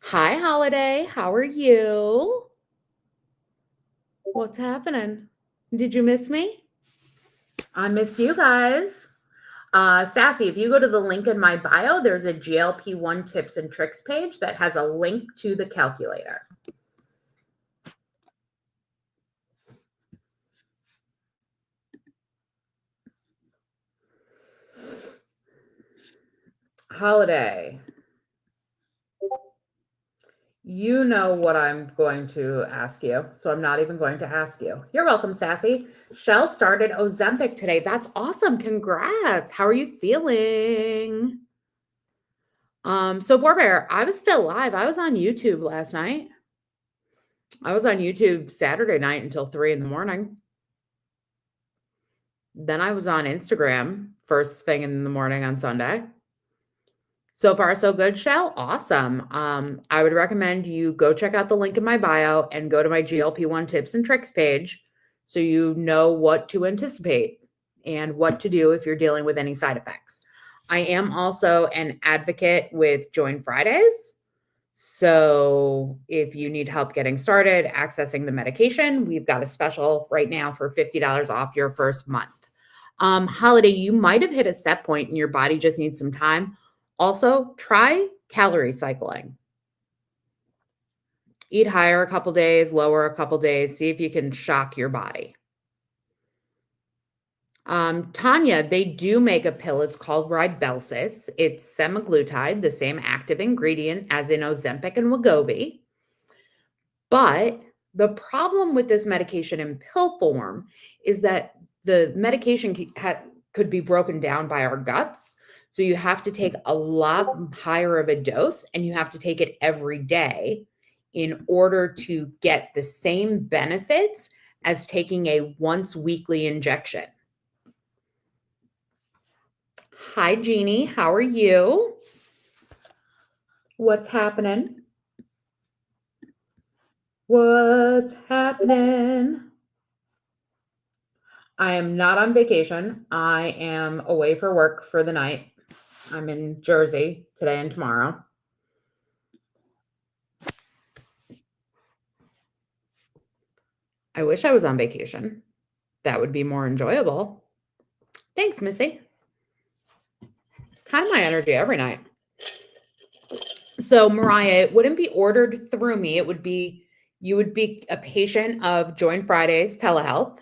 Hi, Holiday. How are you? What's happening? Did you miss me? I missed you guys. Sassy, if you go to the link in my bio, there's a GLP-1 tips and tricks page that has a link to the calculator. Holiday, you know what I'm going to ask you, so I'm not even going to ask you. You're welcome, Sassy. Shell started Ozempic today. That's awesome. Congrats. How are you feeling? So Bear, I was still live. I was on YouTube last night. I was on YouTube Saturday night until 3 a.m. Then I was on Instagram first thing in the morning on Sunday. So far, so good, Shell. Awesome. I would recommend you go check out the link in my bio and go to my GLP-1 tips and tricks page so you know what to anticipate and what to do if you're dealing with any side effects. I am also an advocate with Join Fridays. So if you need help getting started, accessing the medication, we've got a special right now for $50 off your first month. Holiday, you might have hit a set point and your body just needs some time. Also, try calorie cycling. Eat higher a couple days, lower a couple days. See if you can shock your body. Tanya, they do make a pill. It's called Ribelsis. It's semaglutide, the same active ingredient as in Ozempic and Wegovy. But the problem with this medication in pill form is that the medication could be broken down by our guts. So you have to take a lot higher of a dose and you have to take it every day in order to get the same benefits as taking a once weekly injection. Hi, Jeannie. How are you? What's happening? What's happening? I am not on vacation. I am away for work for the night. I'm in Jersey today and tomorrow. I wish I was on vacation. That would be more enjoyable. Thanks, Missy. It's kind of my energy every night. So, Mariah, it wouldn't be ordered through me. You would be a patient of Join Fridays telehealth.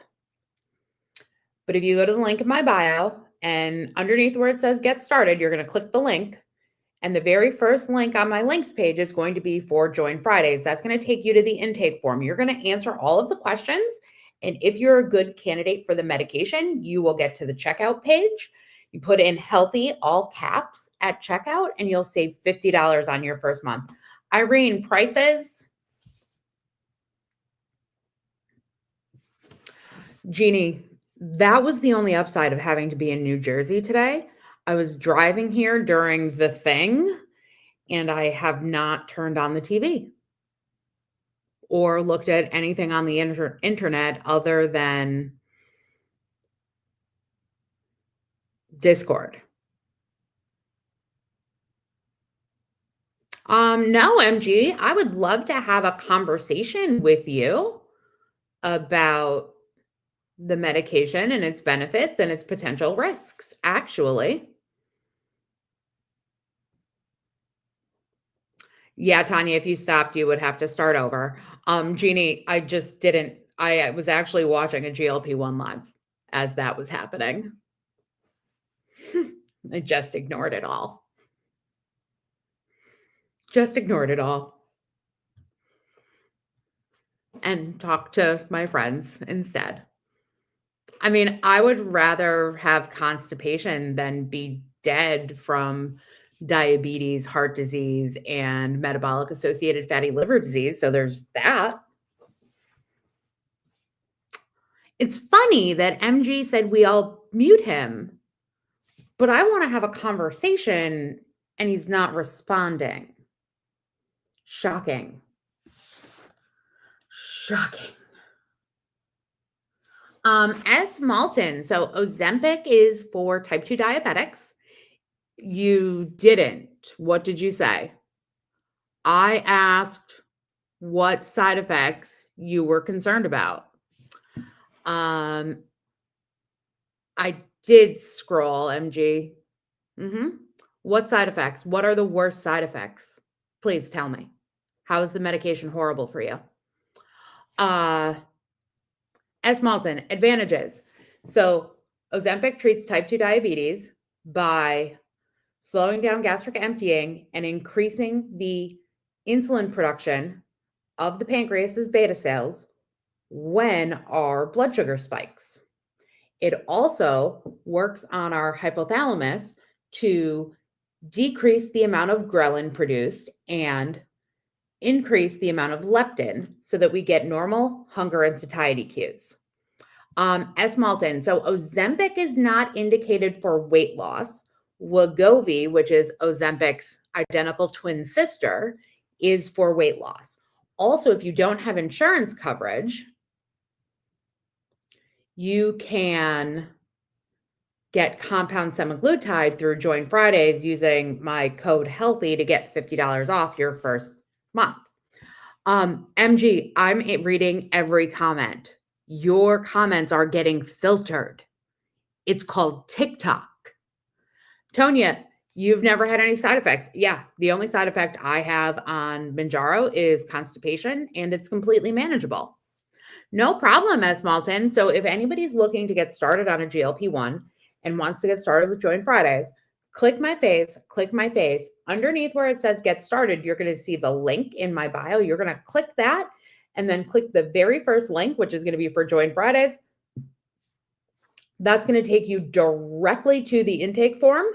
But if you go to the link in my bio and underneath where it says get started, you're going to click the link. And the very first link on my links page is going to be for Join Fridays. That's going to take you to the intake form. You're going to answer all of the questions. And if you're a good candidate for the medication, you will get to the checkout page. You put in healthy, all caps at checkout, and you'll save $50 on your first month. Irene, prices? Jeannie, that was the only upside of having to be in New Jersey today. I was driving here during the thing, and I have not turned on the TV or looked at anything on the internet other than Discord. No, MG, I would love to have a conversation with you about the medication and its benefits and its potential risks, actually. Yeah, Tanya, if you stopped, you would have to start over. Jeannie, I just didn't. I was actually watching a GLP-1 live as that was happening. I just ignored it all. Just ignored it all and talked to my friends instead. I mean, I would rather have constipation than be dead from diabetes, heart disease, and metabolic associated fatty liver disease. So there's that. It's funny that MG said we all mute him, but I want to have a conversation and he's not responding. Shocking. Shocking. S. Malton. So Ozempic is for type 2 diabetics. You didn't. What did you say? I asked what side effects you were concerned about. I did scroll, MG. What side effects? What are the worst side effects? Please tell me. How is the medication horrible for you? S. Malton, advantages. So Ozempic treats type 2 diabetes by slowing down gastric emptying and increasing the insulin production of the pancreas's beta cells when our blood sugar spikes. It also works on our hypothalamus to decrease the amount of ghrelin produced and increase the amount of leptin so that we get normal hunger and satiety cues. S. Malton, so Ozempic is not indicated for weight loss. Wegovy, which is Ozempic's identical twin sister, is for weight loss. Also, if you don't have insurance coverage, you can get compound semaglutide through Join Fridays using my code HEALTHY to get $50 off your first month. MG, I'm reading every comment. Your comments are getting filtered. It's called TikTok. Tonya, you've never had any side effects. Yeah, the only side effect I have on Mounjaro is constipation, and it's completely manageable. No problem, S. Malton. So if anybody's looking to get started on a GLP-1 and wants to get started with Join Fridays, click my face. Underneath where it says get started, you're going to see the link in my bio. You're going to click that and then click the very first link, which is going to be for Join Fridays. That's going to take you directly to the intake form.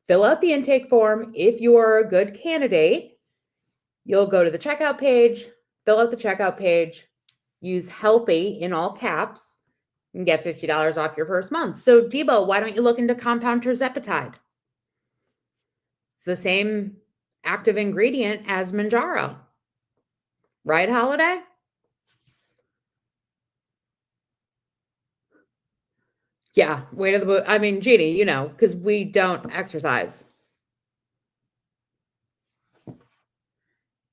Fill out the intake form. If you are a good candidate, you'll go to the checkout page, fill out the checkout page, use HEALTHY in all caps, and get $50 off your first month. So Debo, why don't you look into compound tirzepatide? It's the same active ingredient as Mounjaro. Right, Holiday? Yeah, way to the boot. I mean, Jeannie, you know, because we don't exercise.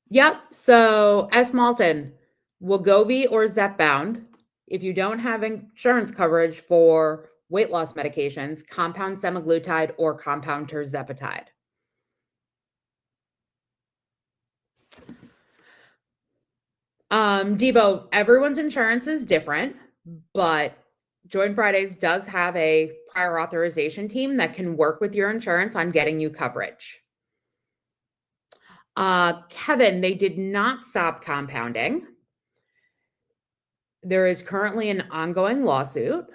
Yep. So S. Malton, Wegovy or Zepbound. If you don't have insurance coverage for weight loss medications, compound semaglutide or compound tirzepatide. Debo, everyone's insurance is different, but Join Fridays does have a prior authorization team that can work with your insurance on getting you coverage. Kevin, they did not stop compounding. There is currently an ongoing lawsuit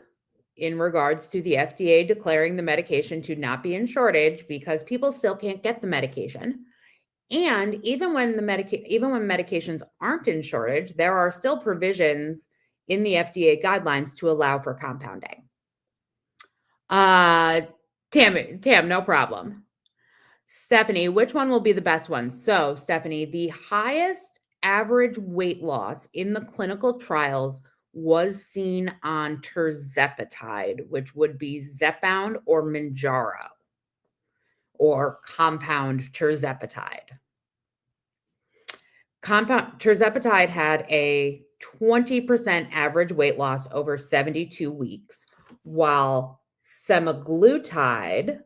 in regards to the FDA declaring the medication to not be in shortage because people still can't get the medication. And even when medications aren't in shortage, there are still provisions in the FDA guidelines to allow for compounding. Tam, no problem. Stephanie, which one will be the best one? So, Stephanie, the highest average weight loss in the clinical trials was seen on tirzepatide, which would be Zepbound or Mounjaro or compound tirzepatide. Tirzepatide had a 20% average weight loss over 72 weeks, while semaglutide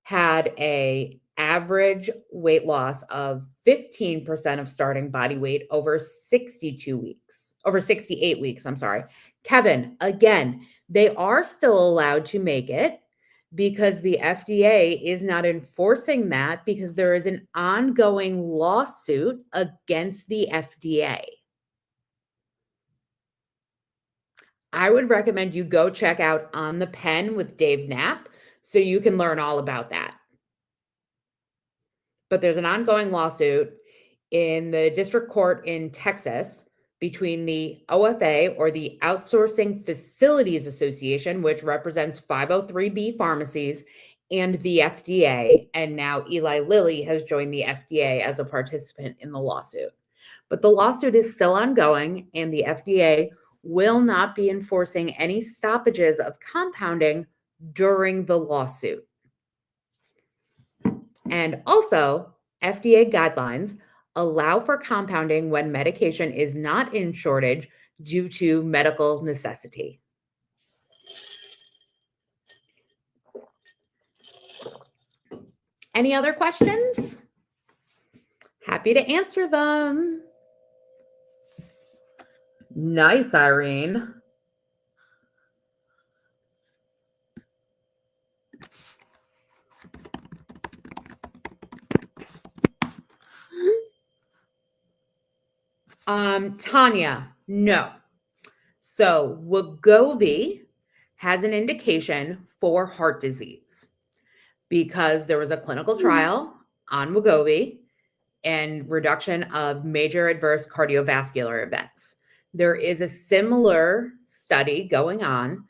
had a average weight loss of 15% of starting body weight over 68 weeks, I'm sorry. Kevin, again, they are still allowed to make it because the FDA is not enforcing that because there is an ongoing lawsuit against the FDA. I would recommend you go check out On the Pen with Dave Knapp so you can learn all about that. But there's an ongoing lawsuit in the district court in Texas between the OFA, or the Outsourcing Facilities Association, which represents 503B pharmacies, and the FDA. And now Eli Lilly has joined the FDA as a participant in the lawsuit. But the lawsuit is still ongoing, and the FDA will not be enforcing any stoppages of compounding during the lawsuit. And also, FDA guidelines allow for compounding when medication is not in shortage due to medical necessity. Any other questions? Happy to answer them. Nice, Irene. Tanya, no. So Wegovy has an indication for heart disease because there was a clinical trial on Wegovy and reduction of major adverse cardiovascular events. There is a similar study going on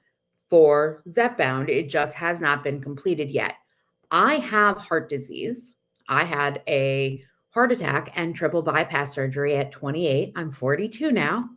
for Zepbound. It just has not been completed yet. I have heart disease. I had a heart attack and triple bypass surgery at 28. I'm 42 now.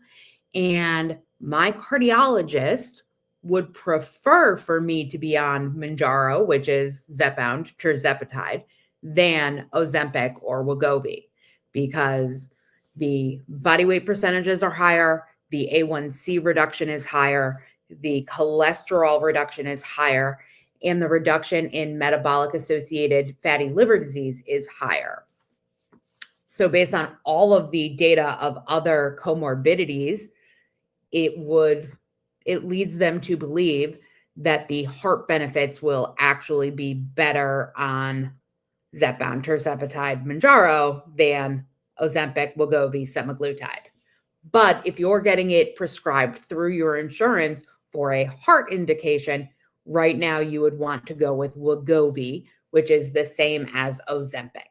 And my cardiologist would prefer for me to be on Mounjaro, which is Zepbound, tirzepatide, than Ozempic or Wegovy, because the body weight percentages are higher, the A1C reduction is higher, the cholesterol reduction is higher, and the reduction in metabolic associated fatty liver disease is higher. So based on all of the data of other comorbidities, it leads them to believe that the heart benefits will actually be better on Zepbound, tirzepatide, Mounjaro than Ozempic, Wegovy, semaglutide. But if you're getting it prescribed through your insurance for a heart indication, right now you would want to go with Wegovy, which is the same as Ozempic.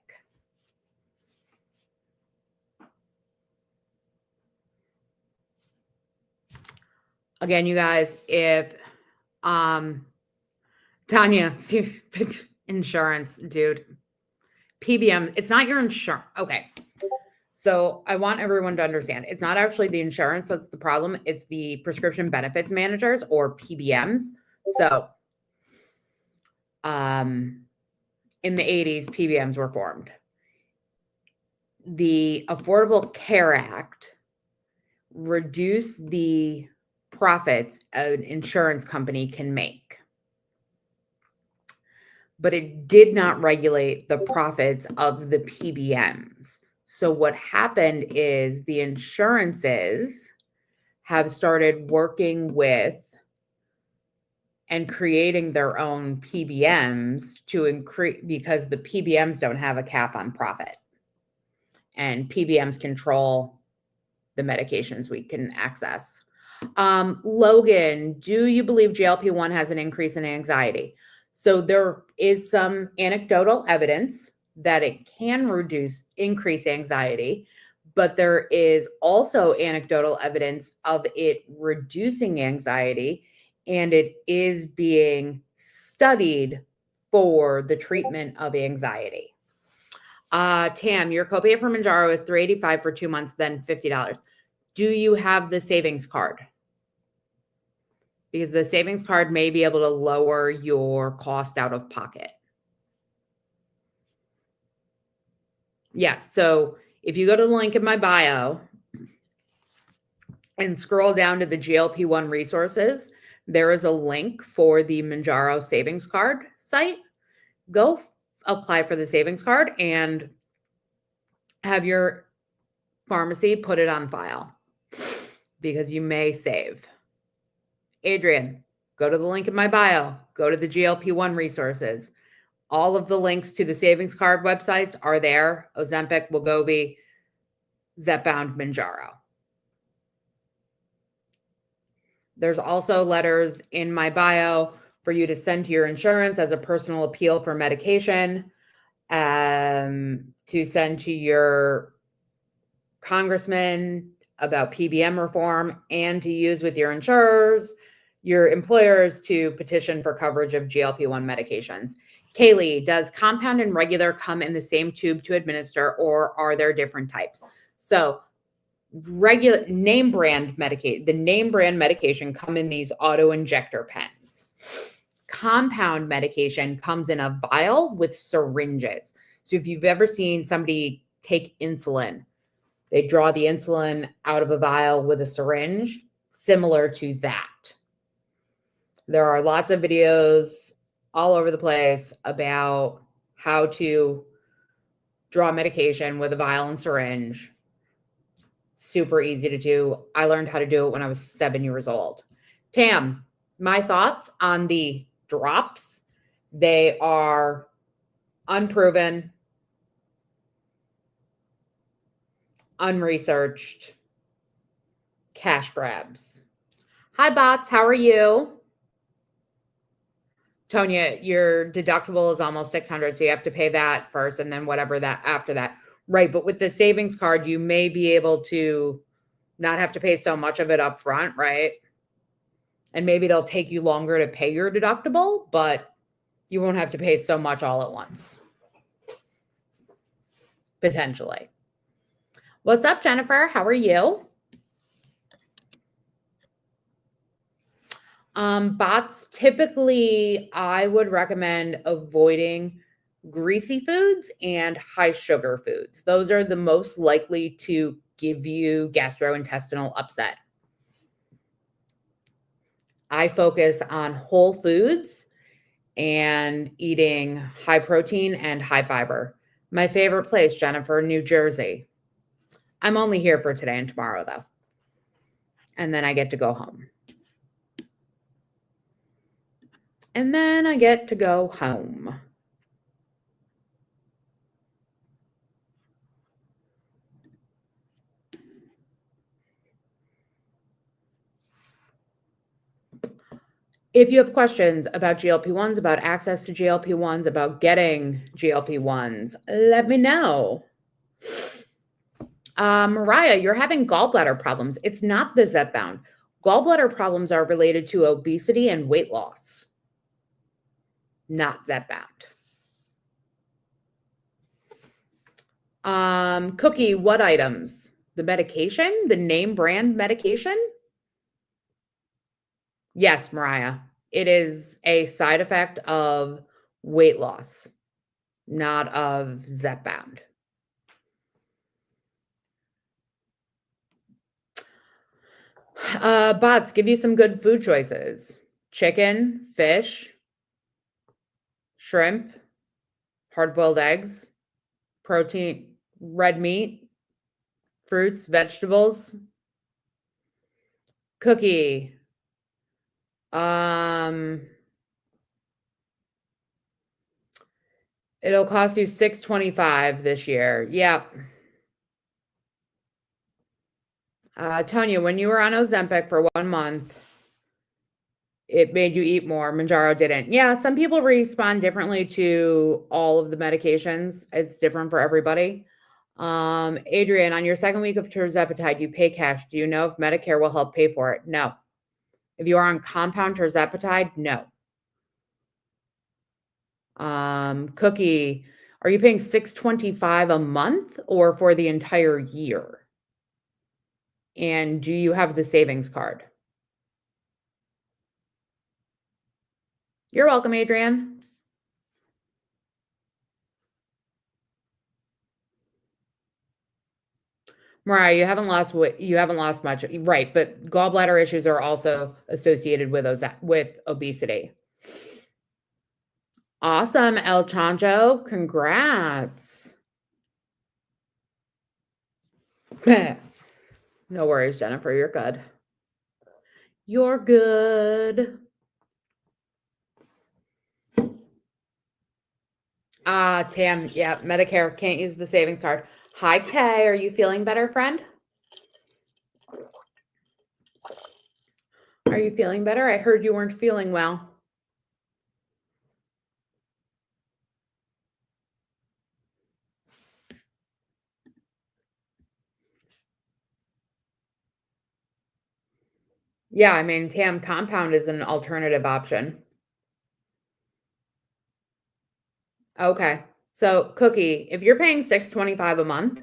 Again, you guys, if Tanya, insurance, dude. PBM, it's not your insurance. Okay. So I want everyone to understand, it's not actually the insurance that's the problem. It's the prescription benefits managers, or PBMs. So in the 80s, PBMs were formed. The Affordable Care Act reduced the profits an insurance company can make, but it did not regulate the profits of the PBMs. So what happened is the insurances have started working with and creating their own PBMs to increase, because the PBMs don't have a cap on profit, and PBMs control the medications we can access. Logan, do you believe GLP-1 has an increase in anxiety? So there is some anecdotal evidence that it can increase anxiety, but there is also anecdotal evidence of it reducing anxiety, and it is being studied for the treatment of anxiety. Tam, your copay for Mounjaro is $385 for 2 months, then $50. Do you have the savings card? Because the savings card may be able to lower your cost out of pocket. Yeah, so If you go to the link in my bio and scroll down to the GLP-1 resources, there is a link for the Mounjaro savings card site. Go apply for the savings card and have your pharmacy put it on file because you may save. Adrian, go to the link in my bio, go to the GLP-1 resources. All of the links to the savings card websites are there. Ozempic, Wegovy, Zepbound, Mounjaro. There's also letters in my bio for you to send to your insurance as a personal appeal for medication, to send to your congressman about PBM reform, and to use with your insurers, your employers, to petition for coverage of GLP-1 medications. Kaylee, does compound and regular come in the same tube to administer, or are there different types? So regular name brand medication, the name brand medication come in these auto injector pens. Compound medication comes in a vial with syringes. So if you've ever seen somebody take insulin, they draw the insulin out of a vial with a syringe, similar to that. There are lots of videos all over the place about how to draw medication with a vial and syringe. Super easy to do. I learned how to do it when I was 7 years old. Tam, my thoughts on the drops. They are unproven, unresearched, cash grabs. Hi, bots. How are you? Tonya, your deductible is almost 600, so you have to pay that first and then whatever that after that. Right, but with the savings card, you may be able to not have to pay so much of it up front, right? And maybe it'll take you longer to pay your deductible, but you won't have to pay so much all at once. Potentially. What's up, Jennifer? How are you? Bots, typically, I would recommend avoiding greasy foods and high sugar foods. Those are the most likely to give you gastrointestinal upset. I focus on whole foods and eating high protein and high fiber. My favorite place, Jennifer, New Jersey. I'm only here for today and tomorrow, though. And then I get to go home. And then I get to go home. If you have questions about GLP-1s, about access to GLP-1s, about getting GLP-1s, let me know. Mariah, you're having gallbladder problems. It's not the Zepbound. Gallbladder problems are related to obesity and weight loss, not Zepbound. Cookie, what items? The medication? The name brand medication? Yes, Mariah. It is a side effect of weight loss, not of Zepbound. Bots, give you some good food choices. Chicken, fish, shrimp, hard-boiled eggs, protein, red meat, fruits, vegetables. Cookie. It'll cost you $6.25 this year. Yep. Tonya, when you were on Ozempic for 1 month, it made you eat more. Mounjaro didn't. Yeah, some people respond differently to all of the medications. It's different for everybody. Adrian, on your second week of tirzepatide, you pay cash. Do you know if Medicare will help pay for it? No. If you are on compound tirzepatide, no. Cookie, are you paying $6.25 a month or for the entire year? And do you have the savings card? You're welcome, Adrian. Mariah, you haven't lost weight. You haven't lost much, right? But gallbladder issues are also associated with obesity. Awesome, El Chancho. Congrats. No worries, Jennifer. You're good. You're good. Tam, yeah, Medicare can't use the savings card. Hi, Kay. Are you feeling better, friend? Are you feeling better? I heard you weren't feeling well. Yeah, I mean, Tam, compound is an alternative option. Okay. So, Cookie, if you're paying $6.25 a month,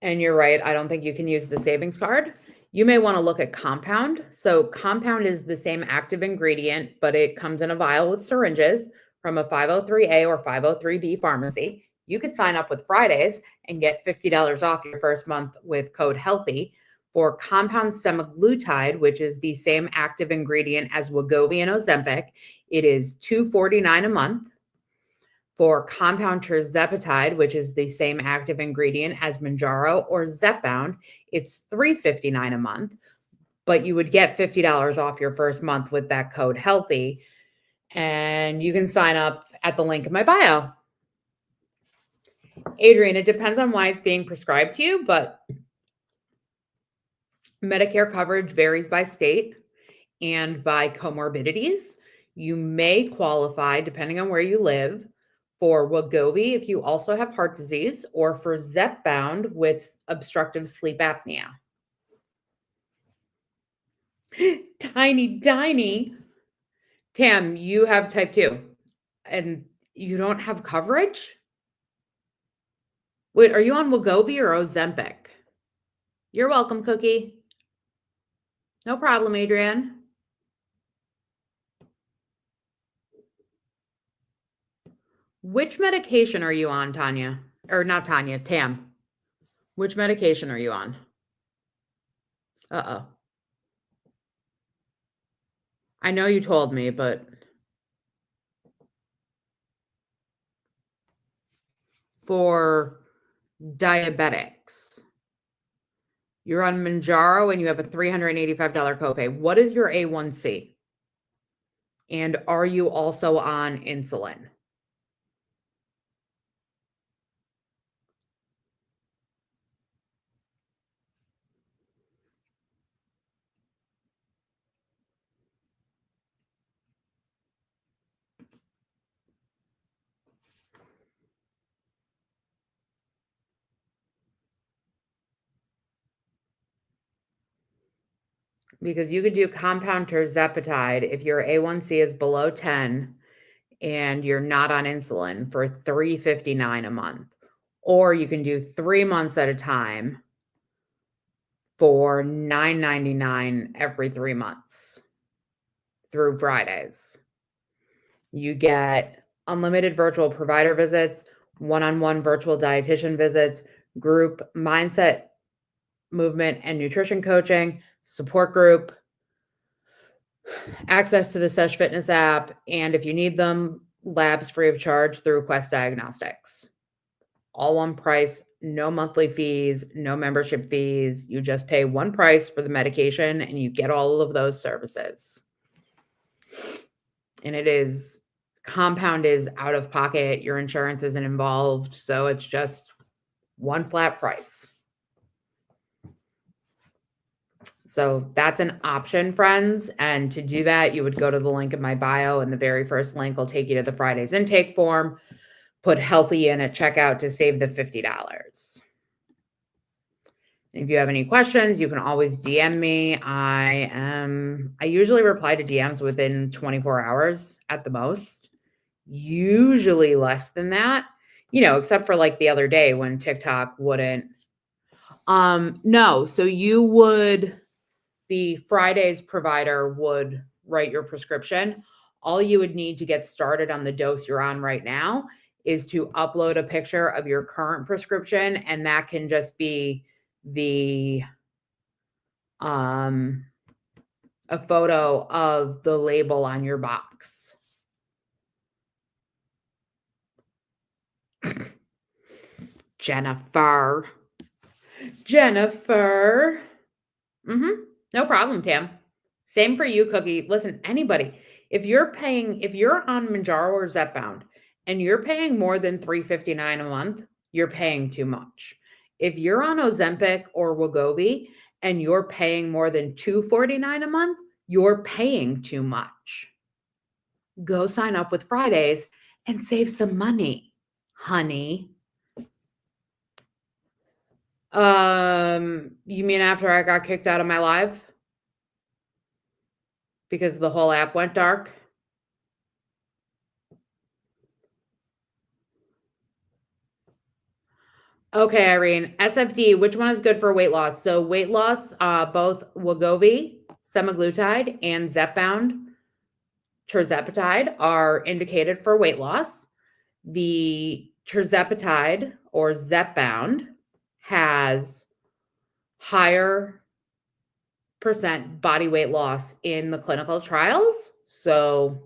and you're right, I don't think you can use the savings card, you may want to look at compound. So, compound is the same active ingredient, but it comes in a vial with syringes from a 503A or 503B pharmacy. You could sign up with Fridays and get $50 off your first month with code HEALTHY for compound semaglutide, which is the same active ingredient as Wegovy and Ozempic. It is $249 a month. For compound tirzepatide, which is the same active ingredient as Mounjaro or Zepbound, it's $359 a month, but you would get $50 off your first month with that code HEALTHY. And you can sign up at the link in my bio. Adrian, it depends on why it's being prescribed to you, but Medicare coverage varies by state and by comorbidities. You may qualify, depending on where you live, for Wegovy if you also have heart disease, or for Zepbound with obstructive sleep apnea. Tiny. Tam, you have type 2 and you don't have coverage? Wait, are you on Wegovy or Ozempic? You're welcome, Cookie. No problem, Adrian. Which medication are you on, Tanya? Or not Tanya, Tam. Which medication are you on? Uh-oh. I know you told me, but for diabetics, you're on Mounjaro and you have a $385 copay. What is your A1C? And are you also on insulin? Because you could do compound tirzepatide if your A1C is below 10 and you're not on insulin for $359 a month. Or you can do 3 months at a time for $9.99 every 3 months through Fridays. You get unlimited virtual provider visits, one-on-one virtual dietitian visits, group mindset, movement, and nutrition coaching, support group, access to the Sesh Fitness app, and if you need them, labs free of charge through Quest Diagnostics. All one price, no monthly fees, no membership fees. You just pay one price for the medication and you get all of those services. And compound is out of pocket. Your insurance isn't involved. So it's just one flat price. So that's an option, friends. And to do that, you would go to the link in my bio, and the very first link will take you to the Fridays intake form. Put healthy in at checkout to save the $50. If you have any questions, you can always DM me. I usually reply to DMs within 24 hours at the most, usually less than that, except for like the other day when TikTok wouldn't. No, so the Fridays provider would write your prescription. All you would need to get started on the dose you're on right now is to upload a picture of your current prescription, and that can just be the a photo of the label on your box. Jennifer. No problem, Tam. Same for you, Cookie. Listen, anybody, if you're on Manjaro or Zepbound and you're paying more than $359 a month, you're paying too much. If you're on Ozempic or Wegovy and you're paying more than $249 a month, you're paying too much. Go sign up with Fridays and save some money, honey. You mean after I got kicked out of my live? Because the whole app went dark? Okay, Irene. SFD, which one is good for weight loss? So weight loss, both Wegovy, semaglutide, and Zepbound, tirzepatide are indicated for weight loss. The tirzepatide or Zepbound has higher percent body weight loss in the clinical trials. So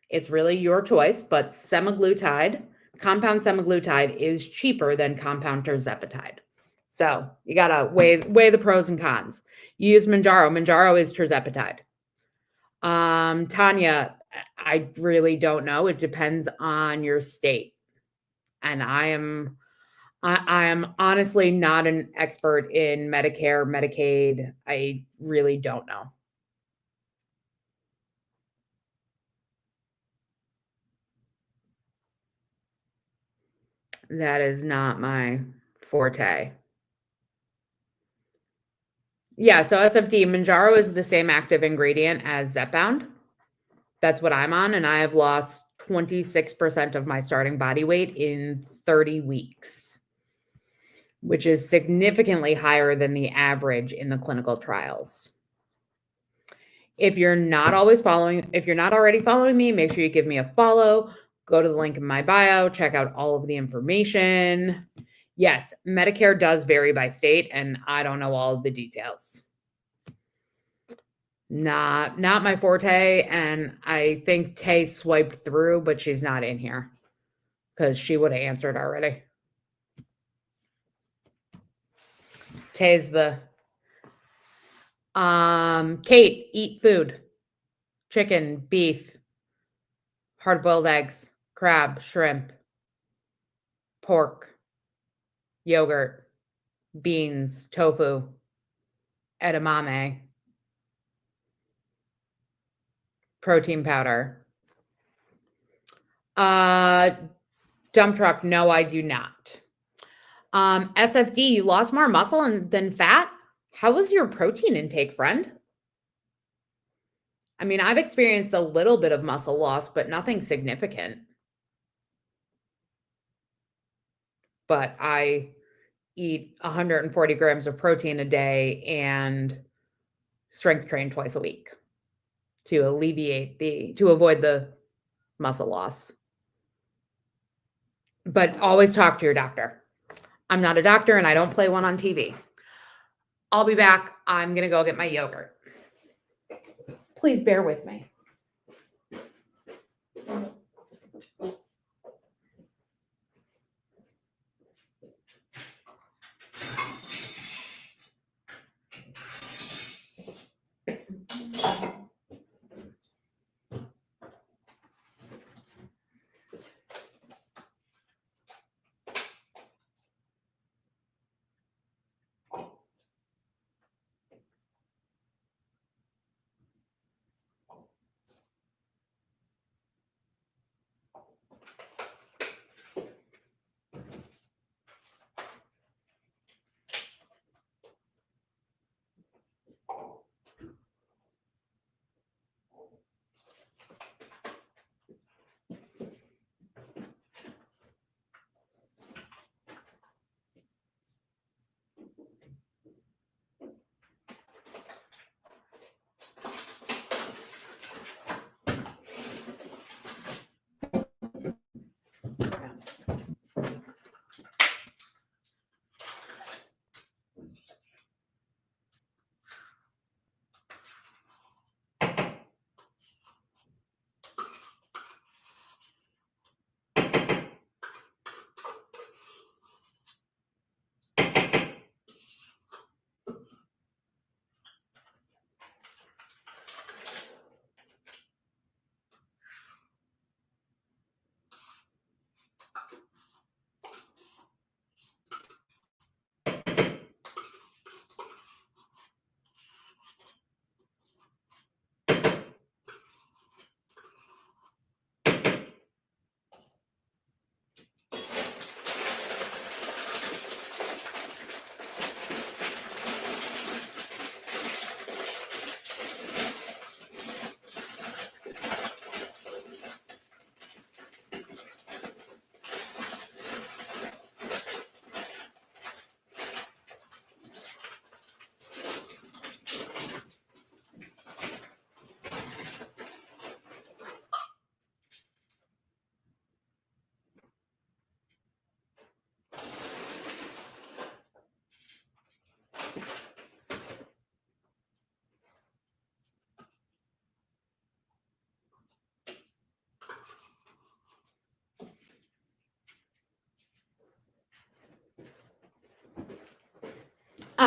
it's really your choice, but compound semaglutide is cheaper than compound tirzepatide. So you got to weigh the pros and cons. You use Manjaro. Manjaro is tirzepatide. Tanya, I really don't know. It depends on your state. And I am honestly not an expert in Medicare, Medicaid. I really don't know. That is not my forte. Yeah, so SFD, Manjaro is the same active ingredient as Zepbound. That's what I'm on, and I have lost 26% of my starting body weight in 30 weeks, which is significantly higher than the average in the clinical trials. If you're not already following me, make sure you give me a follow. Go to the link in my bio, check out all of the information. Yes, Medicare does vary by state, and I don't know all of the details. Not my forte, and I think Tay swiped through, but she's not in here because she would have answered already. Tay's the Kate, eat food. Chicken, beef, hard-boiled eggs, crab, shrimp, pork, yogurt, beans, tofu, edamame, protein powder. Dump truck, no, I do not. SFD, you lost more muscle than fat? How was your protein intake, friend? I mean, I've experienced a little bit of muscle loss, but nothing significant. But I eat 140 grams of protein a day and strength train twice a week to avoid the muscle loss. But always talk to your doctor. I'm not a doctor and I don't play one on TV. I'll be back. I'm going to go get my yogurt. Please bear with me.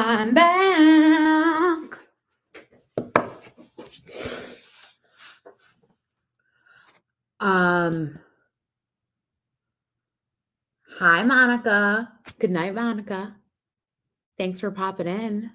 I'm back. Hi, Monica. Good night, Monica. Thanks for popping in.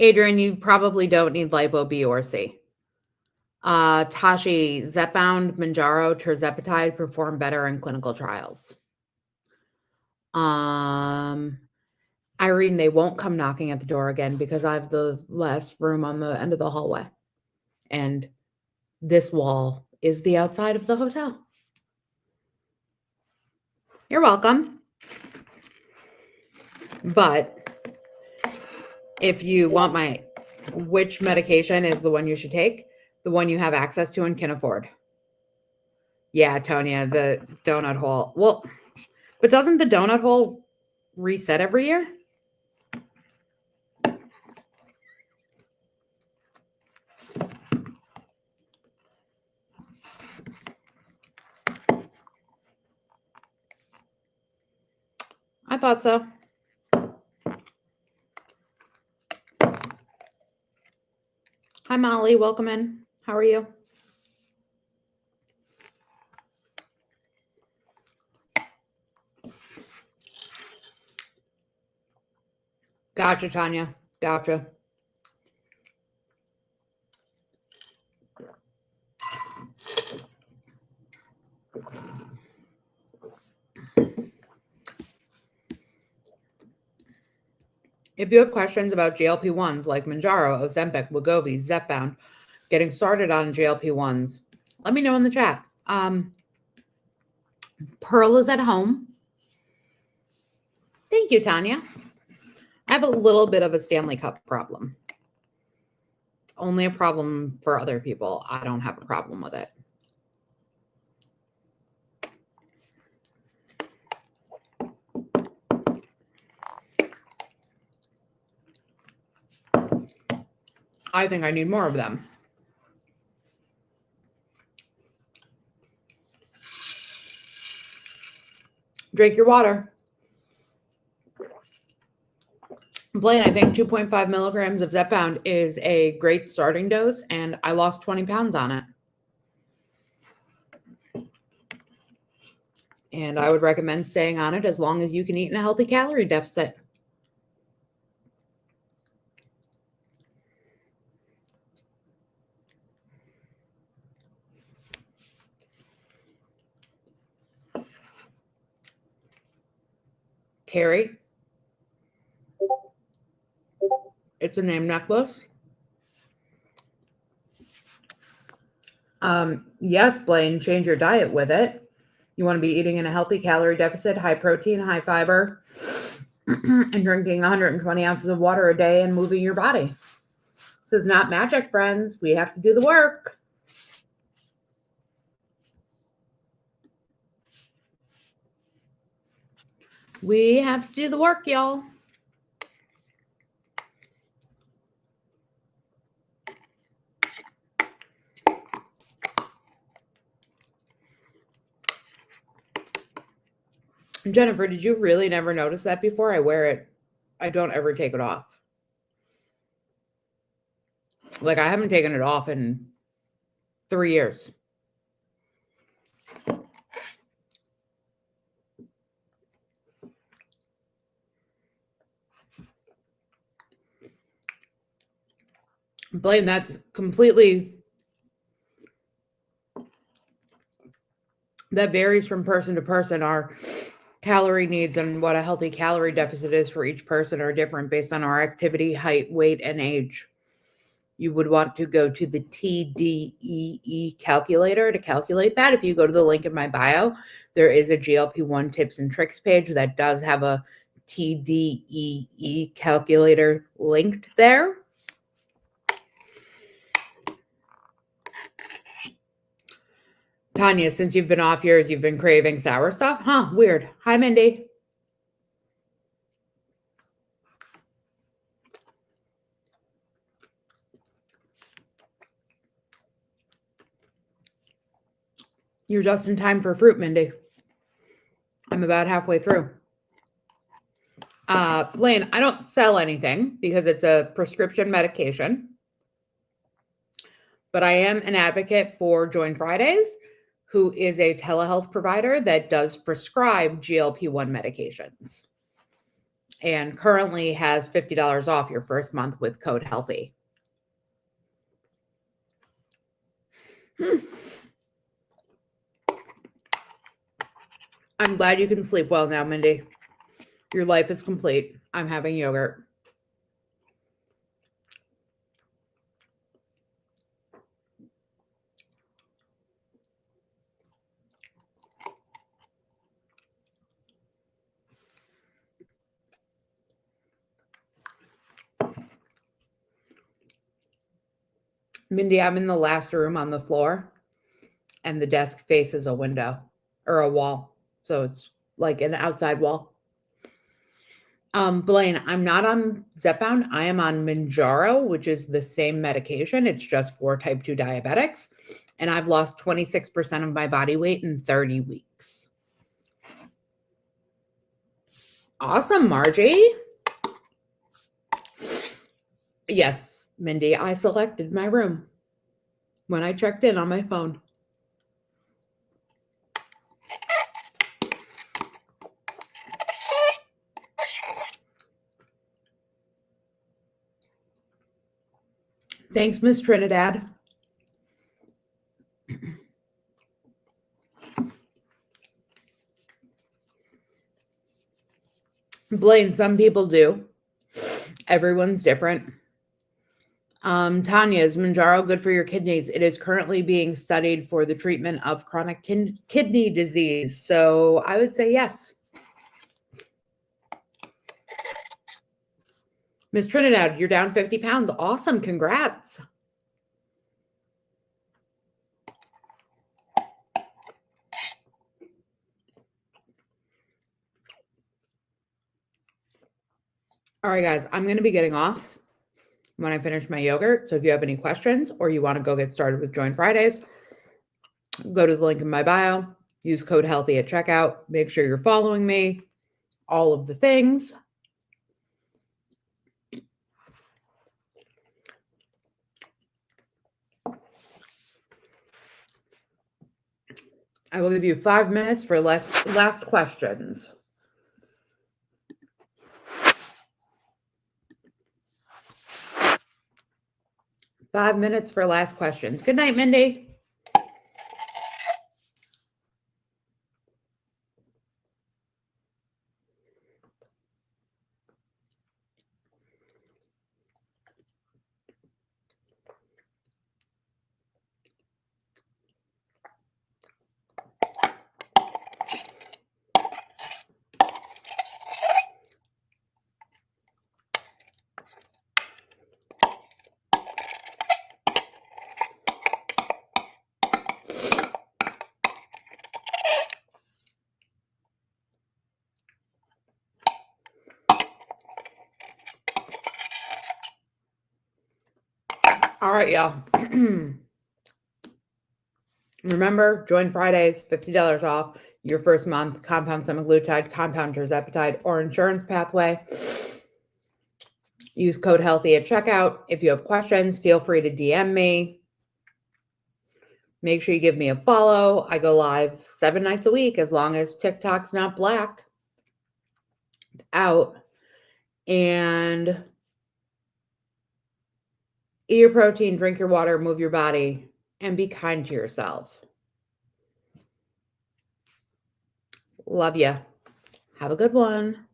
Adrian, you probably don't need lipo B or C. Tashi, Zepbound, Manjaro, tirzepatide perform better in clinical trials. Irene, they won't come knocking at the door again because I have the last room on the end of the hallway. And this wall is the outside of the hotel. You're welcome. But if you want which medication is the one you should take? The one you have access to and can afford. Yeah, Tonya, the donut hole. Well, but doesn't the donut hole reset every year? I thought so. Hi, Molly. Welcome in. How are you? Gotcha, Tanya. Gotcha. If you have questions about GLP-1s like Manjaro, Ozempic, Wegovy, Zepbound, getting started on GLP-1s, let me know in the chat. Pearl is at home. Thank you, Tanya. I have a little bit of a Stanley Cup problem. Only a problem for other people. I don't have a problem with it. I think I need more of them. Drink your water. Blaine, I think 2.5 milligrams of Zepbound is a great starting dose, and I lost 20 pounds on it. And I would recommend staying on it as long as you can eat in a healthy calorie deficit. Carrie, it's a name necklace. Yes, Blaine, change your diet with it. You want to be eating in a healthy calorie deficit, high protein, high fiber, and drinking 120 ounces of water a day and moving your body. This is not magic, friends. We have to do the work. We have to do the work, y'all. Jennifer, did you really never notice that before? I wear it. I don't ever take it off. Like, I haven't taken it off in 3 years. Blaine, that's completely, that varies from person to person. Our calorie needs and what a healthy calorie deficit is for each person are different based on our activity, height, weight, and age. You would want to go to the TDEE calculator to calculate that. If you go to the link in my bio, there is a GLP-1 tips and tricks page that does have a TDEE calculator linked there. Tanya, since you've been off yours, you've been craving sour stuff? Huh, weird. Hi, Mindy. You're just in time for fruit, Mindy. I'm about halfway through. Blaine, I don't sell anything because it's a prescription medication, but I am an advocate for Join Fridays, who is a telehealth provider that does prescribe GLP-1 medications and currently has $50 off your first month with code HEALTHY. I'm glad you can sleep well now, Mindy. Your life is complete. I'm having yogurt. Mindy, I'm in the last room on the floor, and the desk faces a window or a wall. So it's like an outside wall. Blaine, I'm not on Zepbound. I am on Mounjaro, which is the same medication. It's just for type 2 diabetics. And I've lost 26% of my body weight in 30 weeks. Awesome, Margie. Yes, Mindy, I selected my room when I checked in on my phone. Thanks, Miss Trinidad. Blaine, some people do. Everyone's different. Tanya, is Mounjaro good for your kidneys? It is currently being studied for the treatment of chronic kidney disease. So I would say yes. Miss Trinidad, you're down 50 pounds. Awesome. Congrats. All right, guys, I'm going to be getting off when I finish my yogurt. So if you have any questions or you want to go get started with Join Fridays, go to the link in my bio, use code HEALTHY at checkout. Make sure you're following me, all of the things. I will give you 5 minutes for last questions. Five minutes for last questions. Good night, Mindy. All right, y'all. Remember, Join Fridays, $50 off your first month, compound semaglutide, compound tirzepatide, or insurance pathway. Use code HEALTHY at checkout. If you have questions, feel free to DM me. Make sure you give me a follow. I go live 7 nights a week as long as TikTok's not black out. And eat your protein, drink your water, move your body, and be kind to yourself. Love ya. Have a good one.